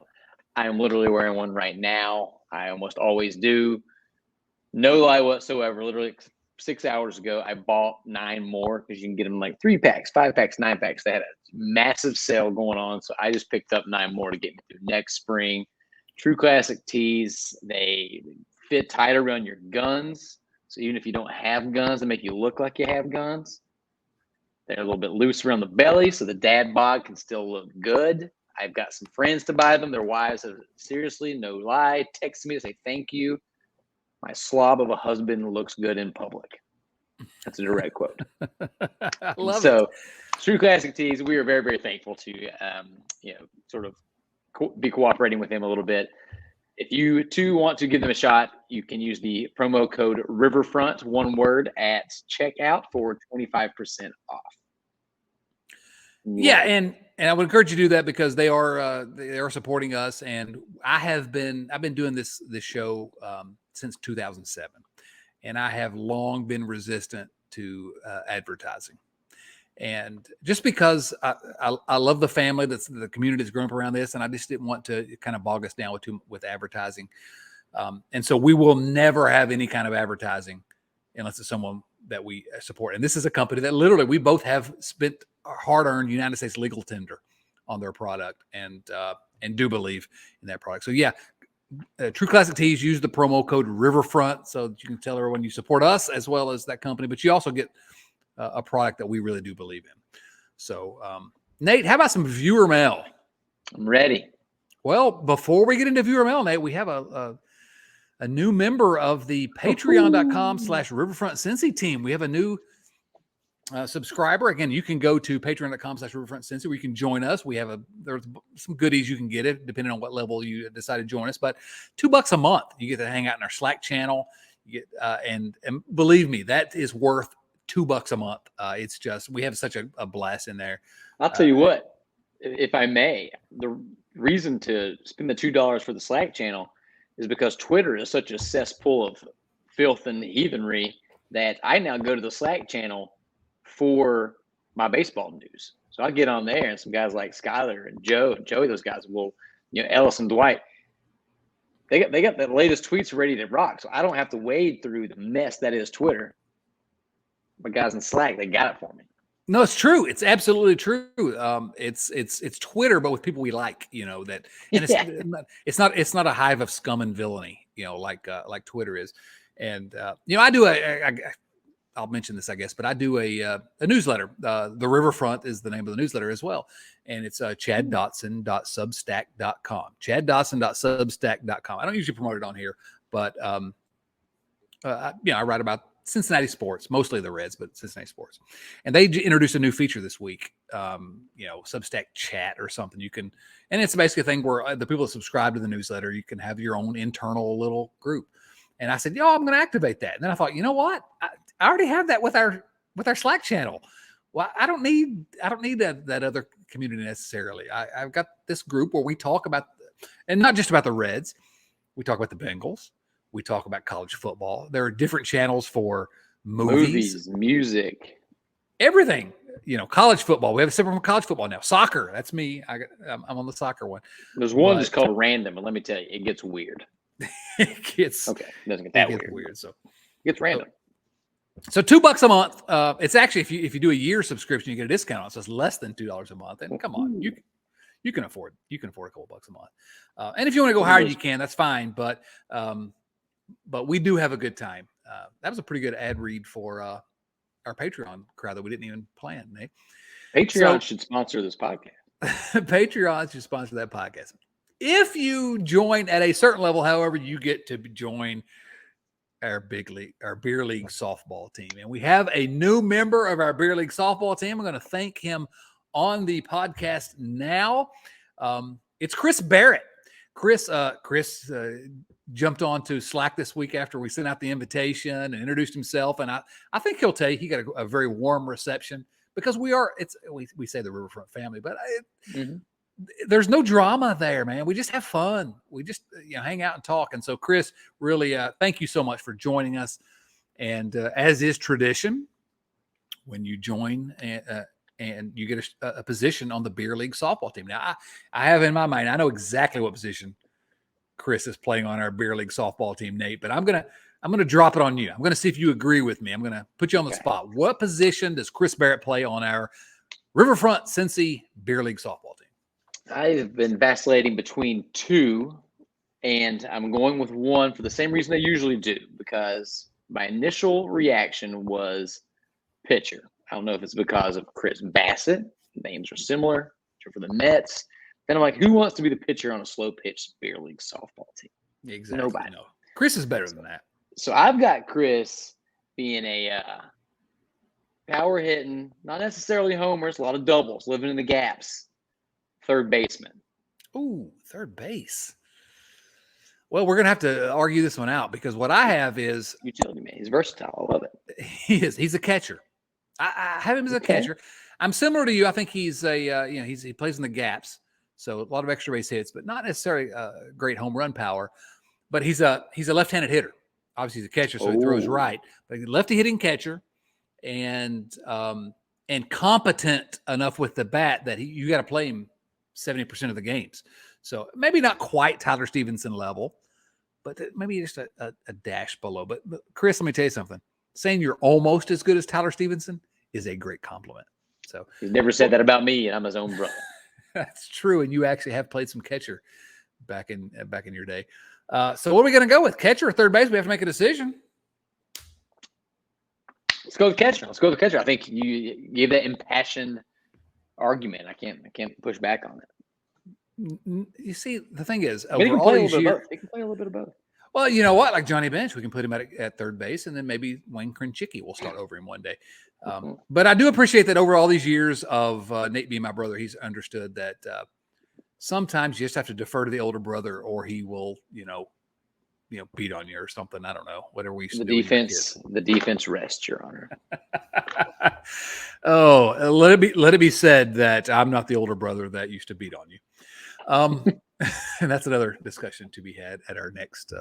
I am literally wearing one right now. I almost always do. No lie whatsoever. Literally 6 hours ago, I bought 9 more because you can get them like 3-packs, 5-packs, 9-packs. They had a massive sale going on. So I just picked up 9 more to get me through next spring. True Classic tees, they fit tight around your guns. So even if you don't have guns, they make you look like you have guns. They're a little bit loose around the belly, so the dad bod can still look good. I've got some friends to buy them. Their wives have, seriously, no lie, texted me to say thank you. My slob of a husband looks good in public. That's a direct quote. I love so, it. True Classic tees, we are very, very thankful to, sort of be cooperating with them a little bit. If you too want to give them a shot, you can use the promo code Riverfront, one word, at checkout for 25% off. Yeah, and I would encourage you to do that because they are supporting us, and I've been doing this show since 2007, and I have long been resistant to advertising. And just because I love the family, that's the community that's grown up around this, and I just didn't want to kind of bog us down with advertising. And so we will never have any kind of advertising unless it's someone that we support. And this is a company that literally we both have spent hard-earned United States legal tender on their product, and do believe in that product. So yeah, True Classic Tees, use the promo code Riverfront so that you can tell everyone you support us as well as that company, but you also get a product that we really do believe in. So, Nate, how about some viewer mail? I'm ready. Well, before we get into viewer mail, Nate, we have a new member of the patreon.com/Riverfront Cincy team. We have a new subscriber. Again, you can go to patreon.com/Riverfront Cincy where you can join us. There's some goodies you can get it depending on what level you decide to join us, but $2 a month, you get to hang out in our Slack channel. You get, and believe me, that is worth $2 a month. It's just, we have such a blast in there. I'll tell you what, if I may, the reason to spend the $2 for the Slack channel is because Twitter is such a cesspool of filth and heathenry that I now go to the Slack channel for my baseball news. So I get on there, and some guys like Skyler and Joe and Joey, those guys will, Ellis and Dwight, they got the latest tweets ready to rock. So I don't have to wade through the mess that is Twitter. My guys in Slack, they got it for me. No, it's true. It's absolutely true. It's Twitter, but with people we like, that, and it's not a hive of scum and villainy, like Twitter is. And, I do I'll mention this, I guess, but I do a newsletter. The Riverfront is the name of the newsletter as well. And it's chaddotson.substack.com. chaddotson.substack.com. I don't usually promote it on here, but, I write about Cincinnati sports, mostly the Reds, but Cincinnati sports. And they introduced a new feature this week, Substack chat or something. You can, and it's basically a thing where the people that subscribe to the newsletter, you can have your own internal little group. And I said, I'm going to activate that. And then I thought, you know what? I already have that with our Slack channel. Well, I don't need that other community necessarily. I've got this group where we talk about, and not just about the Reds. We talk about the Bengals. We talk about college football. There are different channels for movies, music, everything. College football. We have a separate from college football now. Soccer. That's me. I'm on the soccer one. There's one just called random, and let me tell you, it gets weird. It doesn't get that weird. So it gets random. So $2 a month. It's actually if you do a year subscription, you get a discount. So it's less than $2 a month. And come on, you can afford a couple bucks a month. And if you want to go higher, you can. That's fine. But we do have a good time. That was a pretty good ad read for our Patreon crowd that we didn't even plan, Nate. Patreon should sponsor this podcast. Patreon should sponsor that podcast. If you join at a certain level, however, you get to join our beer league softball team. And we have a new member of our beer league softball team. I'm going to thank him on the podcast now. It's Chris Barrett. Chris jumped onto Slack this week after we sent out the invitation and introduced himself. And I think he'll tell you he got a very warm reception because we say the Riverfront family, but there's no drama there, man. We just have fun. We just hang out and talk. And so Chris, really thank you so much for joining us. And as is tradition, when you join and you get a position on the beer league softball team. Now, I have in my mind, I know exactly what position Chris is playing on our beer league softball team, Nate, but I'm gonna drop it on you. I'm gonna see if you agree with me. I'm gonna put you on the spot. What position does Chris Barrett play on our Riverfront Cincy beer league softball team? I've been vacillating between two. And I'm going with one for the same reason I usually do, because my initial reaction was pitcher. I don't know if it's because of Chris Bassett. Names are similar for the Mets. Then I'm like, who wants to be the pitcher on a slow pitch beer league softball team? Exactly. Nobody. No. Chris is better than that. So I've got Chris being a power hitting, not necessarily homers, a lot of doubles, living in the gaps, third baseman. Ooh, third base. Well, we're going to have to argue this one out because what I have is Utility man. He's versatile. I love it. he's a catcher. I have him as a catcher. I'm similar to you. I think he's he plays in the gaps, so a lot of extra base hits, but not necessarily great home run power. But he's a left-handed hitter. Obviously, he's a catcher, so he throws right. But he's a lefty hitting catcher, and competent enough with the bat that you got to play him 70% of the games. So maybe not quite Tyler Stevenson level, but maybe just a dash below. But Chris, let me tell you something. Saying you're almost as good as Tyler Stevenson is a great compliment. So he's never said that about me, and I'm his own brother. That's true, and you actually have played some catcher back in your day. So what are we going to go with? Catcher or third base? We have to make a decision. Let's go with catcher. I think you gave that impassioned argument. I can't push back on it. You see, the thing is, He can over all play a these little bit of years, both. He can play a little bit of both. well, you know what? Like Johnny Bench, we can put him at third base, and then maybe Wayne Krenchicki will start over him one day. But I do appreciate that over all these years of Nate being my brother, he's understood that sometimes you just have to defer to the older brother, or he will, beat on you or something. I don't know. Whatever we used to do. The defense rests, Your Honor. Oh, let it be said that I'm not the older brother that used to beat on you. And that's another discussion to be had at our next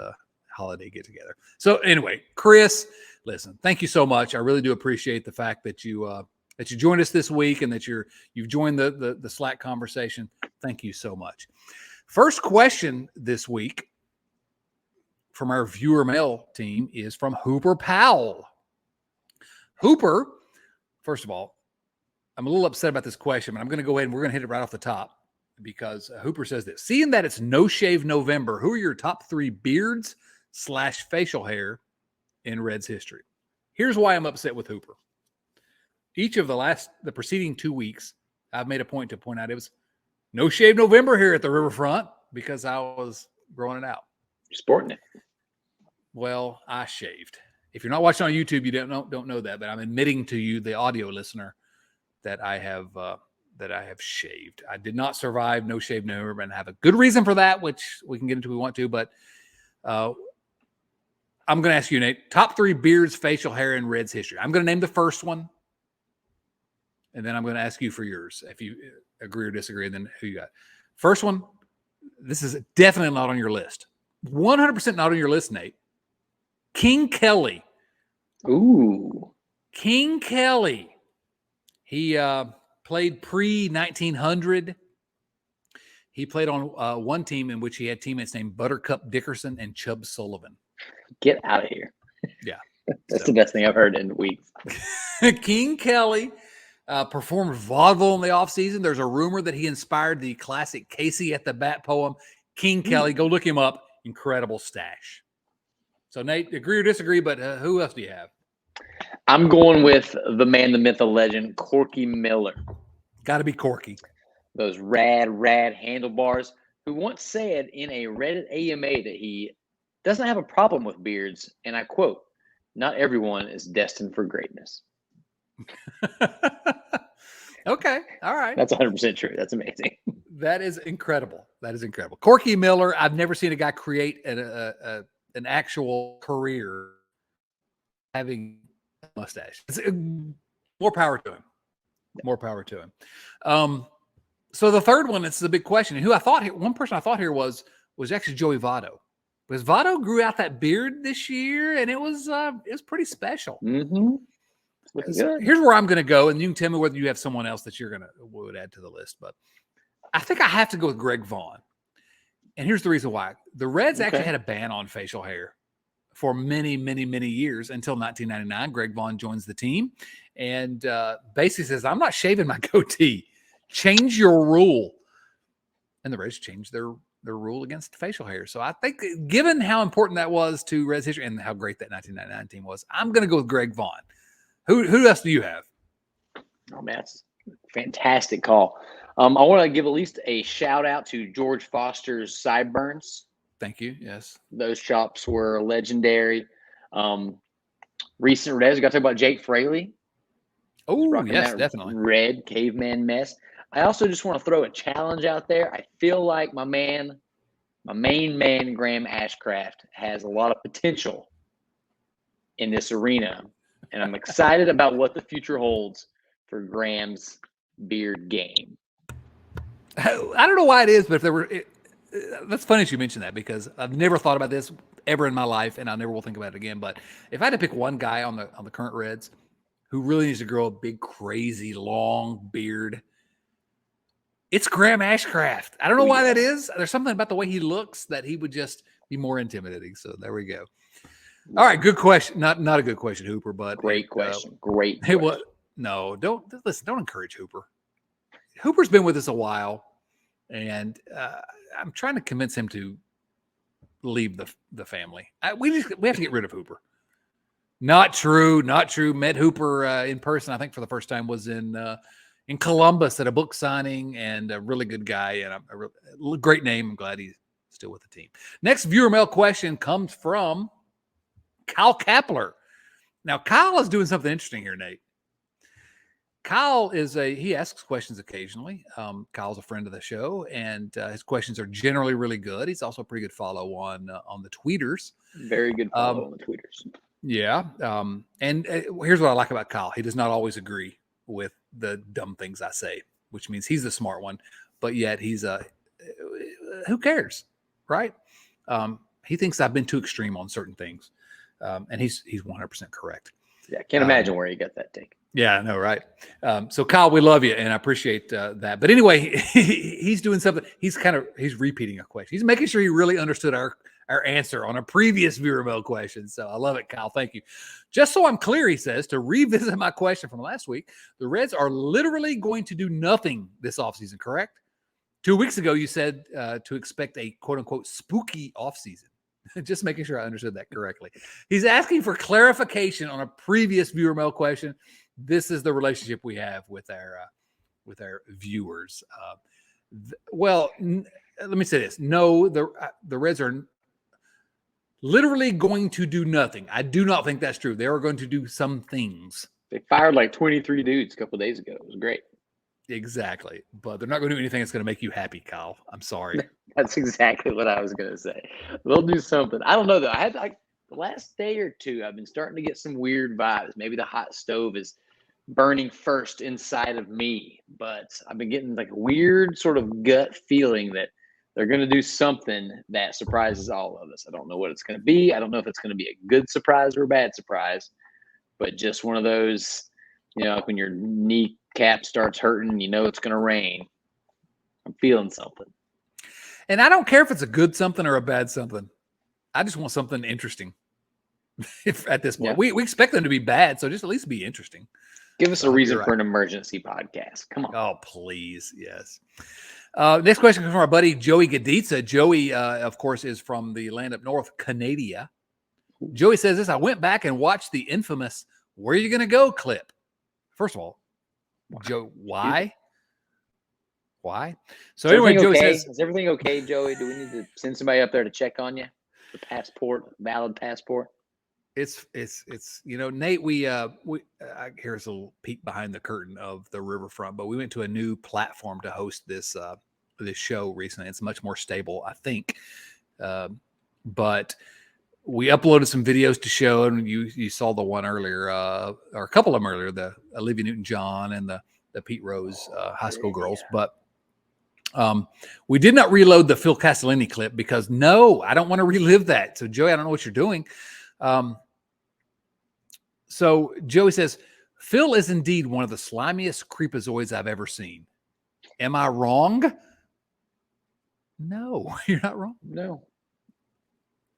holiday get together. So anyway, Chris, listen, thank you so much. I really do appreciate the fact that you joined us this week and that you've joined the Slack conversation. Thank you so much. First question this week from our viewer mail team is from Hooper Powell. Hooper, first of all, I'm a little upset about this question, but I'm going to go ahead and we're going to hit it right off the top because Hooper says this. Seeing that it's No Shave November, who are your top 3 beards / facial hair in Reds history? Here's why I'm upset with Hooper. Each of the preceding 2 weeks, I've made a point to point out it was No Shave November here at the Riverfront because I was growing it out. You're sporting it. Well, I shaved. If you're not watching on YouTube, you don't know that, but I'm admitting to you, the audio listener, that I have shaved. I did not survive No Shave November, and I have a good reason for that, which we can get into if we want to. But I'm going to ask you, Nate, top 3 beards, facial hair in Reds history. I'm going to name the first one, and then I'm going to ask you for yours if you agree or disagree, and then who you got. First one, this is definitely not on your list. 100% not on your list, Nate. King Kelly. Ooh. King Kelly. He played pre-1900. He played on one team in which he had teammates named Buttercup Dickerson and Chubb Sullivan. Get out of here. Yeah. That's the best thing I've heard in weeks. King Kelly performed vaudeville in the offseason. There's a rumor that he inspired the classic Casey at the Bat poem. King Kelly, go look him up. Incredible stash. So, Nate, agree or disagree, but who else do you have? I'm going with the man, the myth, the legend, Corky Miller. Got to be Corky. Those rad handlebars, who once said in a Reddit AMA that he doesn't have a problem with beards, and I quote, "Not everyone is destined for greatness." Okay. All right. That's 100% true. That's amazing. That is incredible. Corky Miller, I've never seen a guy create an actual career having a mustache. More power to him. So the third one, it's the big question. One person I thought here was actually Joey Votto. Because Votto grew out that beard this year, and it was pretty special. Mm-hmm. Looking good. Here's where I'm going to go, and you can tell me whether you have someone else that would add to the list. But I think I have to go with Greg Vaughn. And here's the reason why. The Reds actually had a ban on facial hair for many, many, many years until 1999. Greg Vaughn joins the team and basically says, I'm not shaving my goatee. Change your rule. And the Reds changed their the rule against facial hair. So I think, given how important that was to Reds history and how great that 1999 team was, I'm going to go with Greg Vaughn. Who else do you have? Oh man, that's a fantastic call. I want to give at least a shout out to George Foster's sideburns. Thank you. Yes. Those chops were legendary. Recent Reds, we got to talk about Jake Fraley. Oh, Rocking yes, that definitely. red caveman mess. I also just want to throw a challenge out there. I feel like my main man, Graham Ashcraft, has a lot of potential in this arena. And I'm excited about what the future holds for Graham's beard game. I don't know why it is, but if there were, that's funny that you mentioned that, because I've never thought about this ever in my life, and I never will think about it again. But if I had to pick one guy on the current Reds who really needs to grow a big, crazy, long beard, it's Graham Ashcraft. I don't know why that is. There's something about the way he looks that he would just be more intimidating. So there we go. All right, good question. Not a good question, Hooper, but Great question. Great Hey, question. what? No, don't listen. Don't encourage Hooper. Hooper's been with us a while, and I'm trying to convince him to leave the family. We have to get rid of Hooper. Not true. Not true. Met Hooper in person, I think, for the first time was in Columbus at a book signing, and a really good guy and a great name. I'm glad he's still with the team. Next viewer mail question comes from Kyle Kapler. Now, Kyle is doing something interesting here, Nate. Kyle he asks questions occasionally. Kyle's a friend of the show, and his questions are generally really good. He's also a pretty good follow on the tweeters. Very good follow on the tweeters. Yeah. And here's what I like about Kyle. He does not always agree with the dumb things I say, which means he's the smart one, but yet he's who cares, right? He thinks I've been too extreme on certain things, and he's 100% correct. Yeah, can't imagine where you got that take. Yeah, I know, right? So Kyle, we love you, and I appreciate that. But anyway, he's doing something. He's repeating a question. He's making sure he really understood our answer on a previous viewer mail question. So I love it, Kyle. Thank you. Just so I'm clear, he says, to revisit my question from last week, the Reds are literally going to do nothing this offseason, correct? 2 weeks ago, you said to expect a quote-unquote spooky offseason. Just making sure I understood that correctly. He's asking for clarification on a previous viewer mail question. This is the relationship we have with our viewers. Let me say this. No, the Reds are literally going to do nothing. I do not think that's true. They are going to do some things. They fired like 23 dudes a couple of days ago. It was great. Exactly. But they're not going to do anything that's going to make you happy, Kyle. I'm sorry. That's exactly what I was going to say. They'll do something. I don't know, though. I had the last day or two, I've been starting to get some weird vibes. Maybe the hot stove is burning first inside of me, but I've been getting like a weird sort of gut feeling that they're going to do something that surprises all of us. I don't know what it's going to be. I don't know if it's going to be a good surprise or a bad surprise, but just one of those, like when your kneecap starts hurting, you know it's going to rain. I'm feeling something. And I don't care if it's a good something or a bad something. I just want something interesting. At this point, we expect them to be bad, so just at least be interesting. Give us a reason for an emergency podcast. Come on. Oh, please. Yes. Next question comes from our buddy Joey Gaditza. Joey, of course, is from the land up north, Canada. Joey says this: I went back and watched the infamous "Where You Gonna Go" clip. First of all, Joe, why? Why? So anyway, Joey says, "Is everything okay, Joey? Do we need to send somebody up there to check on you? The passport, valid passport." It's Nate, here's a little peek behind the curtain of the riverfront, but we went to a new platform to host this show recently. It's much more stable, I think. But we uploaded some videos to show, and you saw the one earlier, or a couple of them earlier, the Olivia Newton-John and the Pete Rose high school girls. But we did not reload the Phil Castellini clip because I don't want to relive that. So Joey, I don't know what you're doing. So Joey says, Phil is indeed one of the slimiest creepazoids I've ever seen. Am I wrong? No, you're not wrong. No.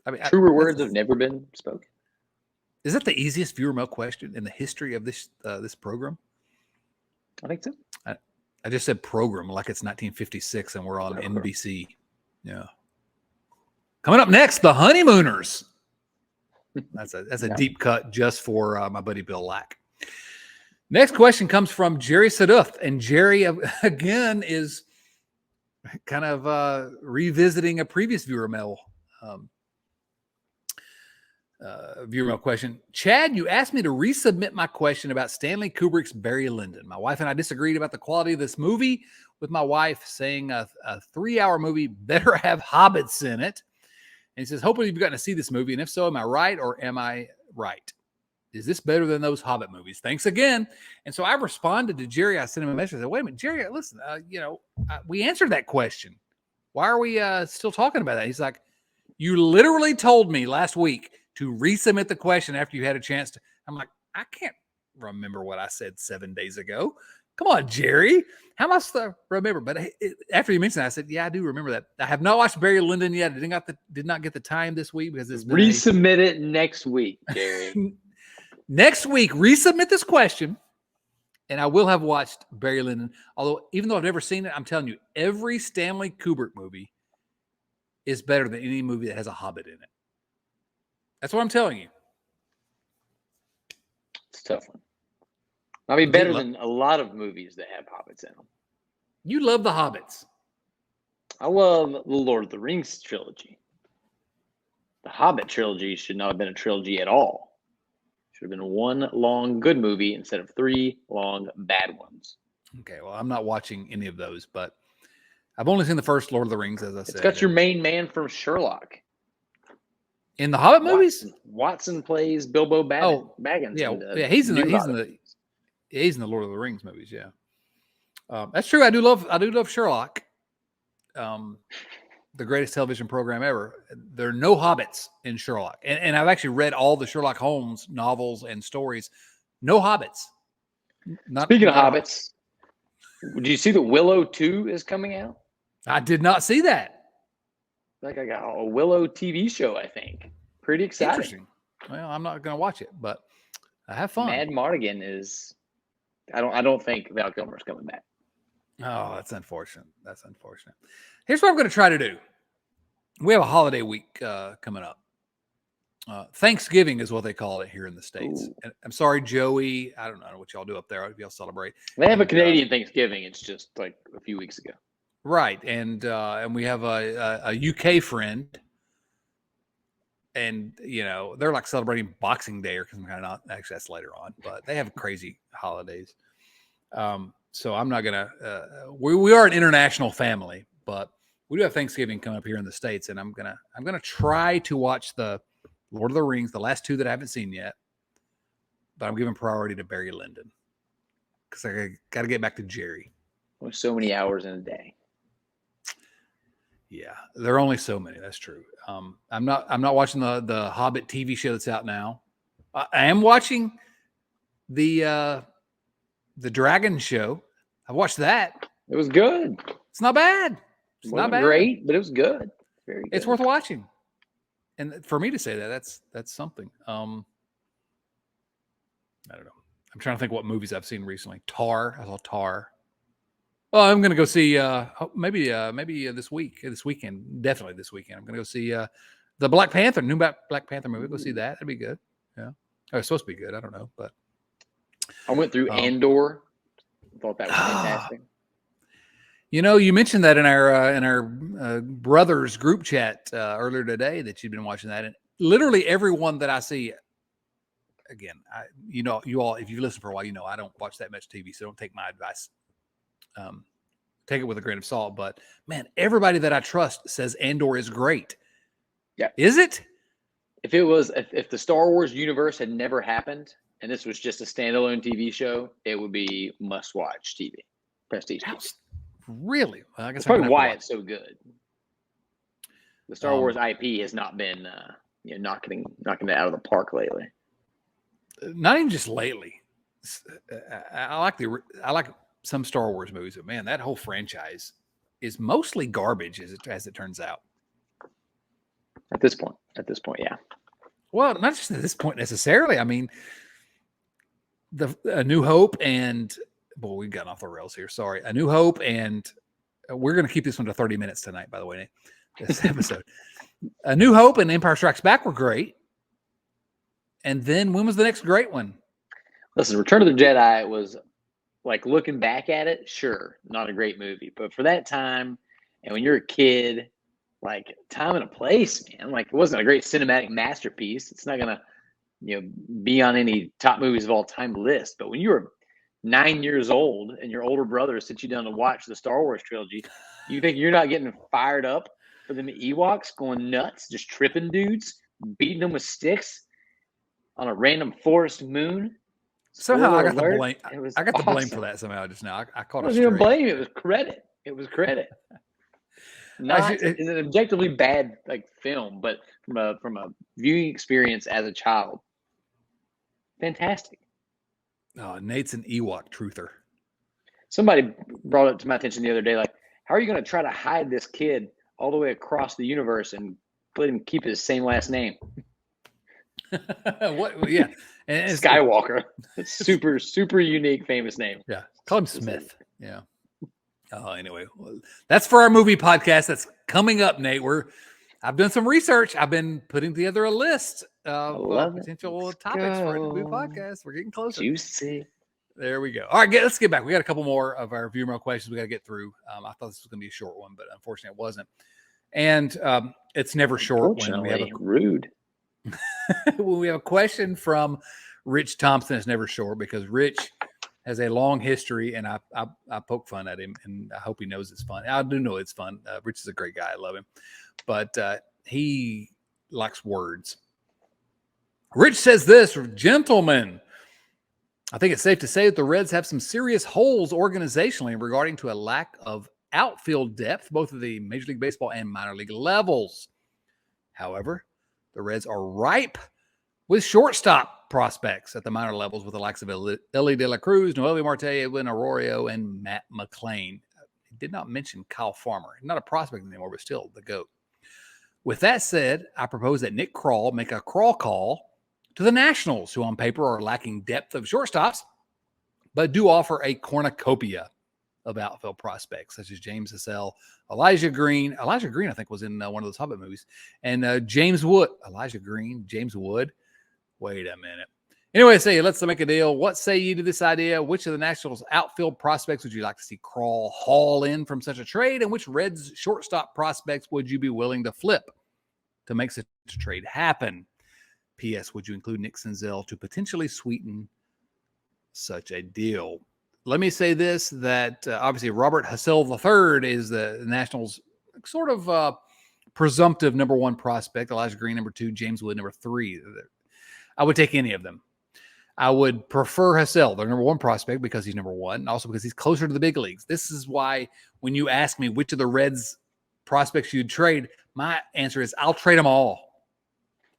I mean, truer words have never been spoken. Is that the easiest viewer mail question in the history of this program? I think so. I just said program like it's 1956 and we're on NBC. Yeah. Coming up next, the Honeymooners. That's a deep cut just for my buddy Bill Lack. Next question comes from Jerry Saduth, and Jerry again is kind of revisiting a previous viewer mail question. Chad, you asked me to resubmit my question about Stanley Kubrick's Barry Lyndon. My wife and I disagreed about the quality of this movie, with my wife saying a 3-hour movie better have hobbits in it. And he says, hopefully you've gotten to see this movie. And if so, am I right or am I right? Is this better than those Hobbit movies? Thanks again. And so I responded to Jerry. I sent him a message. I said, wait a minute, Jerry, listen, we answered that question. Why are we still talking about that? He's like, you literally told me last week to resubmit the question after you had a chance to. I'm like, I can't remember what I said 7 days ago. Come on, Jerry. How am I supposed to remember? But after you mentioned that, I said, yeah, I do remember that. I have not watched Barry Lyndon yet. I did not get the time this week because it's been resubmit it next week, Jerry. Next week, resubmit this question, and I will have watched Barry Lyndon. Although, even though I've never seen it, I'm telling you, every Stanley Kubrick movie is better than any movie that has a Hobbit in it. That's what I'm telling you. It's a tough one. I mean, better than a lot of movies that have hobbits in them. You love the Hobbits. I love the Lord of the Rings trilogy. The Hobbit trilogy should not have been a trilogy at all. It should have been one long good movie instead of 3 long bad ones. Okay, well, I'm not watching any of those, but I've only seen the first Lord of the Rings, as I said. It's got your main man from Sherlock. In the Hobbit movies? Watson plays Bilbo Baggins. Yeah, he's in the Lord of the Rings movies. Yeah, that's true. I do love Sherlock, the greatest television program ever. There are no hobbits in Sherlock, and I've actually read all the Sherlock Holmes novels and stories. No hobbits. Speaking of hobbits, do you see that Willow 2 is coming out? I did not see that. Like I got a Willow TV show, I think. Pretty exciting. Interesting. Well, I'm not going to watch it, but I have fun. Mad Mardigan is. I don't think Val Kilmer's coming back. Oh, that's unfortunate. That's unfortunate. Here's what I'm going to try to do. We have a holiday week coming up. Thanksgiving is what they call it here in the States. And I'm sorry, Joey. I don't know what y'all do up there. Y'all celebrate. They have a Canadian Thanksgiving. It's just like a few weeks ago. Right. And we have a UK friend. And, they're like celebrating Boxing Day or something kind of. Actually, that's later on. But they have crazy holidays. So I'm not going to we are an international family. But we do have Thanksgiving coming up here in the States. And I'm gonna try to watch the Lord of the Rings, the last 2 that I haven't seen yet. But I'm giving priority to Barry Lyndon. Because I got to get back to Jerry. There's so many hours in a day. Yeah, there are only so many. That's true. I'm not watching the Hobbit TV show that's out now. I am watching the Dragon show. I watched that. It was good. It's not bad. It's not bad. Great, but it was good. Very good. It's worth watching. And for me to say that's something. I don't know. I'm trying to think what movies I've seen recently. Tar. I saw Tar. Well, I'm going to go see maybe this weekend. Definitely this weekend. I'm going to go see the Black Panther, new Black Panther movie. Go see that. That'd be good. Yeah. Oh, it's supposed to be good. I don't know, but I went through Andor. Thought that was fantastic. You mentioned that in our brothers group chat earlier today that you've been watching that, and literally everyone that I see. Again, you all, if you've listened for a while, I don't watch that much TV, so don't take my advice. Take it with a grain of salt. But man, everybody that I trust says Andor is great. Yeah, is it? If the Star Wars universe had never happened and this was just a standalone TV show, it would be must-watch TV, prestige TV. Really? Well, I guess that's probably why it's so good. The Star Wars IP has not been knocking it out of the park lately. Not even just lately. I like some Star Wars movies, but man, that whole franchise is mostly garbage as it turns out. At this point, yeah. Well, not just at this point necessarily. I mean, A New Hope and we've gotten off the rails here. Sorry. A New Hope, and we're going to keep this one to 30 minutes tonight, by the way. this episode. A New Hope and Empire Strikes Back were great. And then when was the next great one? Listen, Return of the Jedi was like looking back at it, sure, not a great movie. But for that time, and when you're a kid, like time and a place, man. Like it wasn't a great cinematic masterpiece. It's not gonna, be on any top movies of all time list. But when you were 9 years old and your older brother sits you down to watch the Star Wars trilogy, you think you're not getting fired up for them Ewoks going nuts, just tripping dudes, beating them with sticks on a random forest moon? Somehow I got Spoiler the blame. alert, it was I got the blame awesome. for that somehow just now. I caught It a wasn't even stray. blame. It was credit. It was credit. It's an objectively bad film, but from a viewing experience as a child, fantastic. Oh, Nate's an Ewok truther. Somebody brought it to my attention the other day. Like, how are you going to try to hide this kid all the way across the universe and let him keep his same last name? What? Yeah, and it's Skywalker. It's super unique, famous name. Yeah, call him Smith. Yeah. Oh, anyway, well, that's for our movie podcast that's coming up, Nate. I've done some research. I've been putting together a list of potential topics for a movie podcast. We're getting closer. Juicy. There we go. All right, let's get back. We got a couple more of our viewer mail questions we got to get through. I thought this was going to be a short one, but unfortunately it wasn't. And it's never short when we have rude. when we have a question from Rich Thompson. It's never short because Rich has a long history, and I poke fun at him, and I hope he knows it's fun. I do know it's fun. Rich is a great guy. I love him. But he likes words. Rich says this, gentlemen, I think it's safe to say that the Reds have some serious holes organizationally regarding to a lack of outfield depth, both of the Major League Baseball and minor league levels. However, the Reds are ripe with shortstop prospects at the minor levels with the likes of Ellie De La Cruz, Noelvi Marte, Edwin Arroyo, and Matt McClain. He did not mention Kyle Farmer. Not a prospect anymore, but still the GOAT. With that said, I propose that Nick Krall make a crawl call to the Nationals, who on paper are lacking depth of shortstops, but do offer a cornucopia of outfield prospects, such as James Yasiel, Elijah Green. Elijah Green, I think, was in one of those Hobbit movies. And James Wood. Elijah Green, James Wood. Wait a minute. Anyway, let's make a deal. What say you to this idea? Which of the Nationals outfield prospects would you like to see Krall haul in from such a trade? And which Reds shortstop prospects would you be willing to flip to make such a trade happen? P.S. Would you include Nick Senzel to potentially sweeten such a deal? Let me say this, that obviously Robert Yasiel III is the Nationals sort of presumptive number one prospect. Elijah Green, number two. James Wood, number three. I would take any of them. I would prefer Yasiel, their number one prospect, because he's number one, and also because he's closer to the big leagues. This is why when you ask me which of the Reds prospects you'd trade, my answer is I'll trade them all.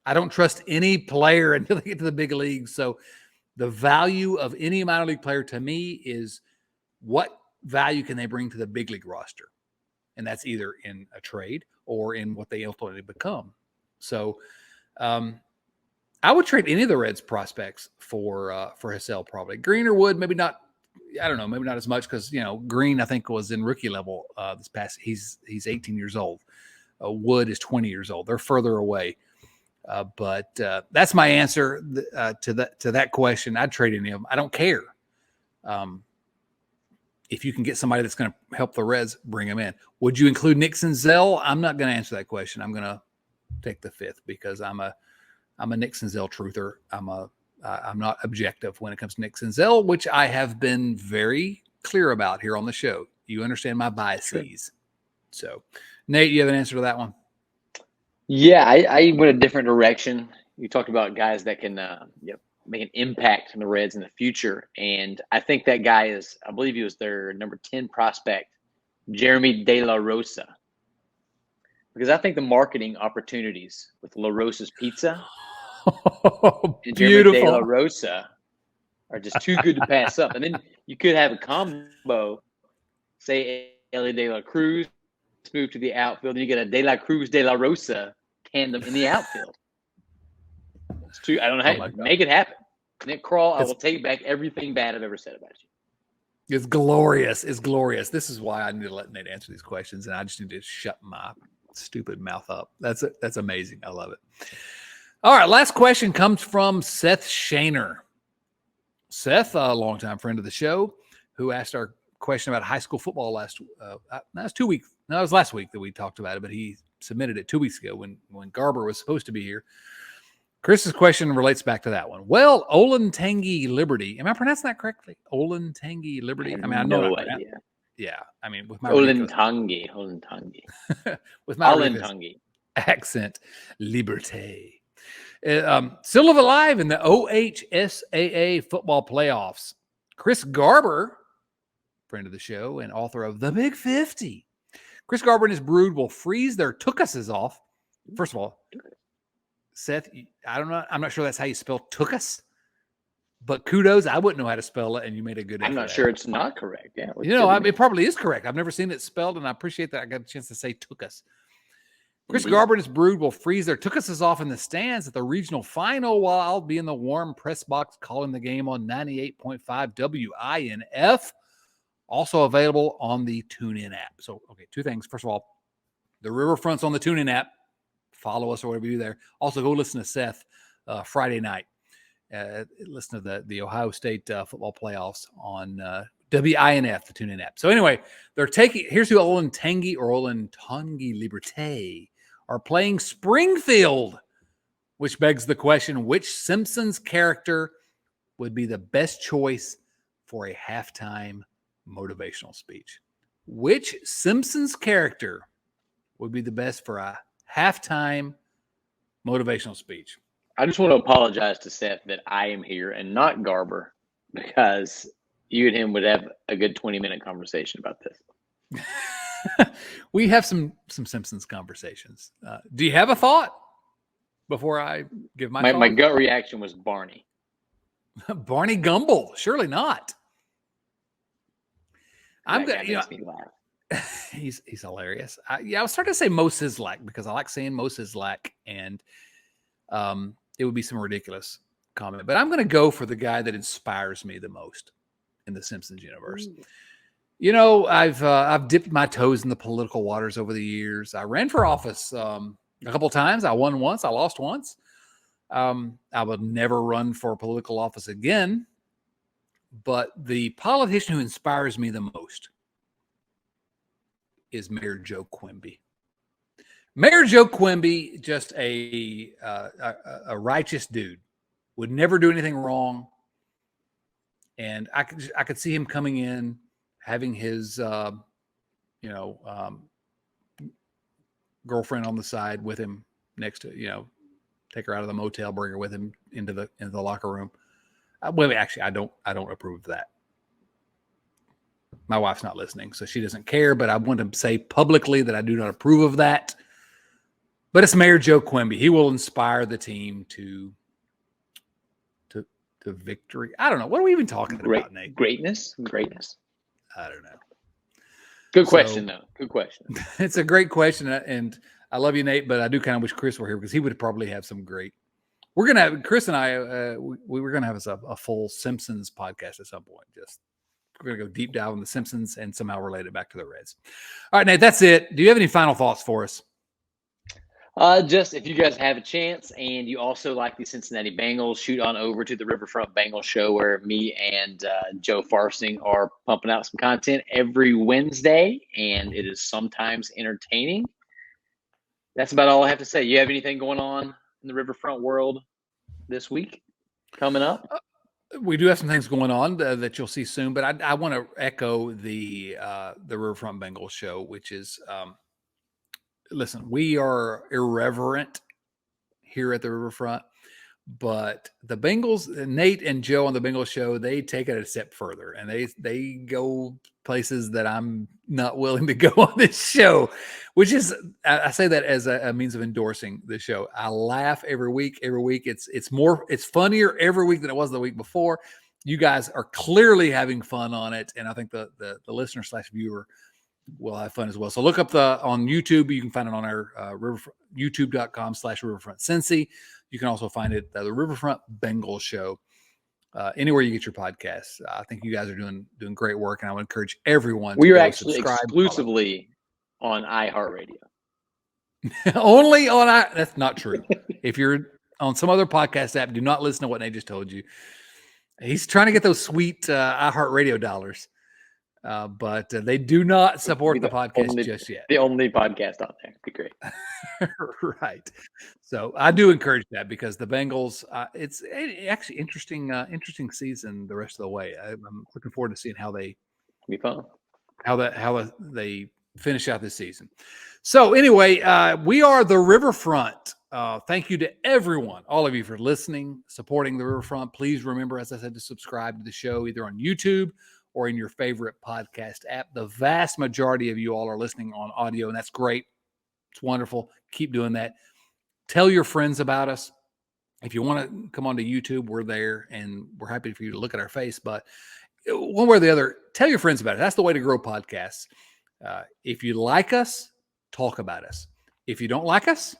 I don't trust any player until they get to the big leagues. So the value of any minor league player to me is what value can they bring to the big league roster? And that's either in a trade or in what they ultimately become. So I would trade any of the Reds prospects for Yasiel probably. Green or Wood, maybe not. I don't know, maybe not as much because, Green, I think, was in rookie level this past. He's 18 years old. Wood is 20 years old. They're further away. But that's my answer to that question. I'd trade any of them. I don't care. If you can get somebody that's going to help the Reds, bring them in. Would you include Nick Senzel? I'm not going to answer that question. I'm going to take the fifth because I'm a Nick Senzel truther. I'm not objective when it comes to Nick Senzel, which I have been very clear about here on the show. You understand my biases. Sure. So, Nate, you have an answer to that one? Yeah, I went a different direction. You talked about guys that can make an impact in the Reds in the future. And I think that guy is, I believe he was their number 10 prospect, Jeremy De La Rosa. Because I think the marketing opportunities with La Rosa's Pizza and Jeremy De La Rosa are just too good to pass up. And then you could have a combo, say Ellie De La Cruz, move to the outfield, and you get a De La Cruz, De La Rosa tandem in the outfield. It's too, I don't know how make it happen. Nick Krall, I will take back everything bad I've ever said about you. It's glorious. It's glorious. This is why I need to let Nate answer these questions, and I just need to shut my Stupid mouth up. That's amazing. I love it. All right, last question comes from Seth Shaner. Seth, a longtime friend of the show, who asked our question about high school football last week that we talked about it, but he submitted it 2 weeks ago when Garber was supposed to be here. Chris's question relates back to that one. Well, Olentangy Liberty. Am I pronouncing that correctly? Olentangy Liberty. I mean, I know. No idea. Yeah, I mean, with my Olentangy. with my Olentangy accent, Liberté. Still alive in the OHSAA football playoffs. Chris Garber, friend of the show and author of The Big 50. Chris Garber and his brood will freeze their tookuses off. First of all, Seth, I don't know. I'm not sure that's how you spell tookus, but kudos. I wouldn't know how to spell it, and you made a good effort. I'm not sure it's not correct. Yeah, it probably is correct. I've never seen it spelled, and I appreciate that I got a chance to say tookus. Chris Garber and his brood will freeze their tookuses off in the stands at the regional final while I'll be in the warm press box calling the game on 98.5 WINF. Also available on the TuneIn app. So, okay, two things. First of all, the Riverfront's on the TuneIn app. Follow us or whatever you do there. Also, go listen to Seth Friday night. Listen to the Ohio State football playoffs on WINF, the TuneIn app. So anyway, here's who Olentangy Liberté are playing Springfield, which begs the question, which Simpsons character would be the best choice for a halftime motivational speech? Which Simpsons character would be the best for a halftime motivational speech? I just want to apologize to Seth that I am here and not Garber, because you and him would have a good 20-minute conversation about this. We have some Simpsons conversations. Do you have a thought before I give my My gut reaction was Barney. Barney Gumble? Surely not. I'm That going guy makes me laugh. He's hilarious. I was starting to say Mo Sizlak because I like saying Mo Sizlak, and it would be some ridiculous comment. But I'm going to go for the guy that inspires me the most in the Simpsons universe. You know, I've dipped my toes in the political waters over the years. I ran for office a couple times. I won once. I lost once. I would never run for political office again. But the politician who inspires me the most is Mayor Joe Quimby. Mayor Joe Quimby, just a righteous dude, would never do anything wrong. And I could see him coming in, having his, girlfriend on the side with him next to, take her out of the motel, bring her with him into the locker room. Well, actually, I don't approve of that. My wife's not listening, so she doesn't care, but I want to say publicly that I do not approve of that. But it's Mayor Joe Quimby. He will inspire the team to victory. I don't know. What are we even talking about, Nate? Greatness. I don't know. Good question, though. Good question. It's a great question, and I love you, Nate, but I do kind of wish Chris were here because he would probably have some great. We're going to have, Chris and I, we were going to have a full Simpsons podcast at some point. We're going to go deep dive on the Simpsons and somehow relate it back to the Reds. All right, Nate, that's it. Do you have any final thoughts for us? Just if you guys have a chance and you also like the Cincinnati Bengals, shoot on over to the Riverfront Bengals show where me and Joe Farsing are pumping out some content every Wednesday, and it is sometimes entertaining. That's about all I have to say. You have anything going on in the Riverfront world this week coming up? We do have some things going on that you'll see soon, but I want to echo the Riverfront Bengals show, which is listen, we are irreverent here at the Riverfront, but the Bengals, Nate and Joe on the Bengals show, they take it a step further, and they go places that I'm not willing to go on this show, which is, I say that as a means of endorsing the show. I laugh every week. It's funnier every week than it was the week before. You guys are clearly having fun on it, and I think the listener / viewer will have fun as well. So look up on YouTube. You can find it on our youtube.com/riverfrontcincy. You can also find it the Riverfront Bengals show anywhere you get your podcasts. I think you guys are doing great work, and I would encourage everyone. We are to actually subscribe, exclusively on iHeartRadio. Only on that's not true. If you're on some other podcast app, do not listen to what Nate just told you. He's trying to get those sweet iHeartRadio dollars, but they do not support the podcast just yet. The only podcast on there. Be great. Right. So I do encourage that because the Bengals, it's actually interesting season the rest of the way. I'm looking forward to seeing how they Be fun. how they finish out this season. So anyway, we are the Riverfront. Thank you to everyone, all of you, for listening, supporting the Riverfront. Please remember, as I said, to subscribe to the show either on YouTube or in your favorite podcast app. The vast majority of you all are listening on audio, and that's great. It's wonderful. Keep doing that. Tell your friends about us. If you want to come onto YouTube, we're there, and we're happy for you to look at our face. But one way or the other, tell your friends about it. That's the way to grow podcasts. If you like us, talk about us. If you don't like us,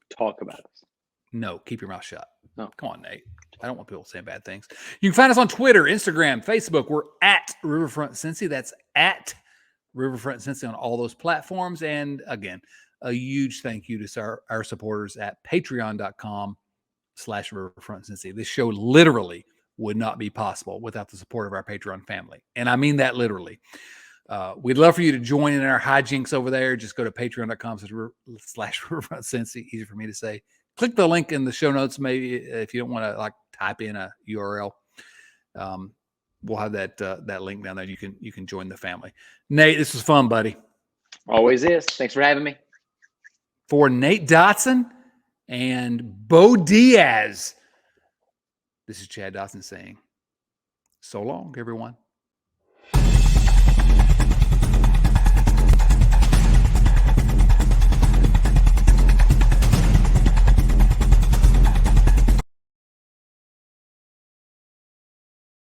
talk about us. No, keep your mouth shut. No. Come on, Nate. I don't want people saying bad things. You can find us on Twitter, Instagram, Facebook. We're at Riverfront Cincy. That's at Riverfront Cincy on all those platforms. And again, a huge thank you to our supporters at patreon.com/Riverfront Cincy. This show literally would not be possible without the support of our Patreon family. And I mean that literally. We'd love for you to join in our hijinks over there. Just go to patreon.com/Riverfront Cincy. Easy for me to say. Click the link in the show notes, maybe if you don't want to like type in a URL. We'll have that link down there. You can join the family. Nate, this was fun, buddy. Always is. Thanks for having me. For Nate Dotson and Bo Diaz, this is Chad Dotson saying, so long, everyone.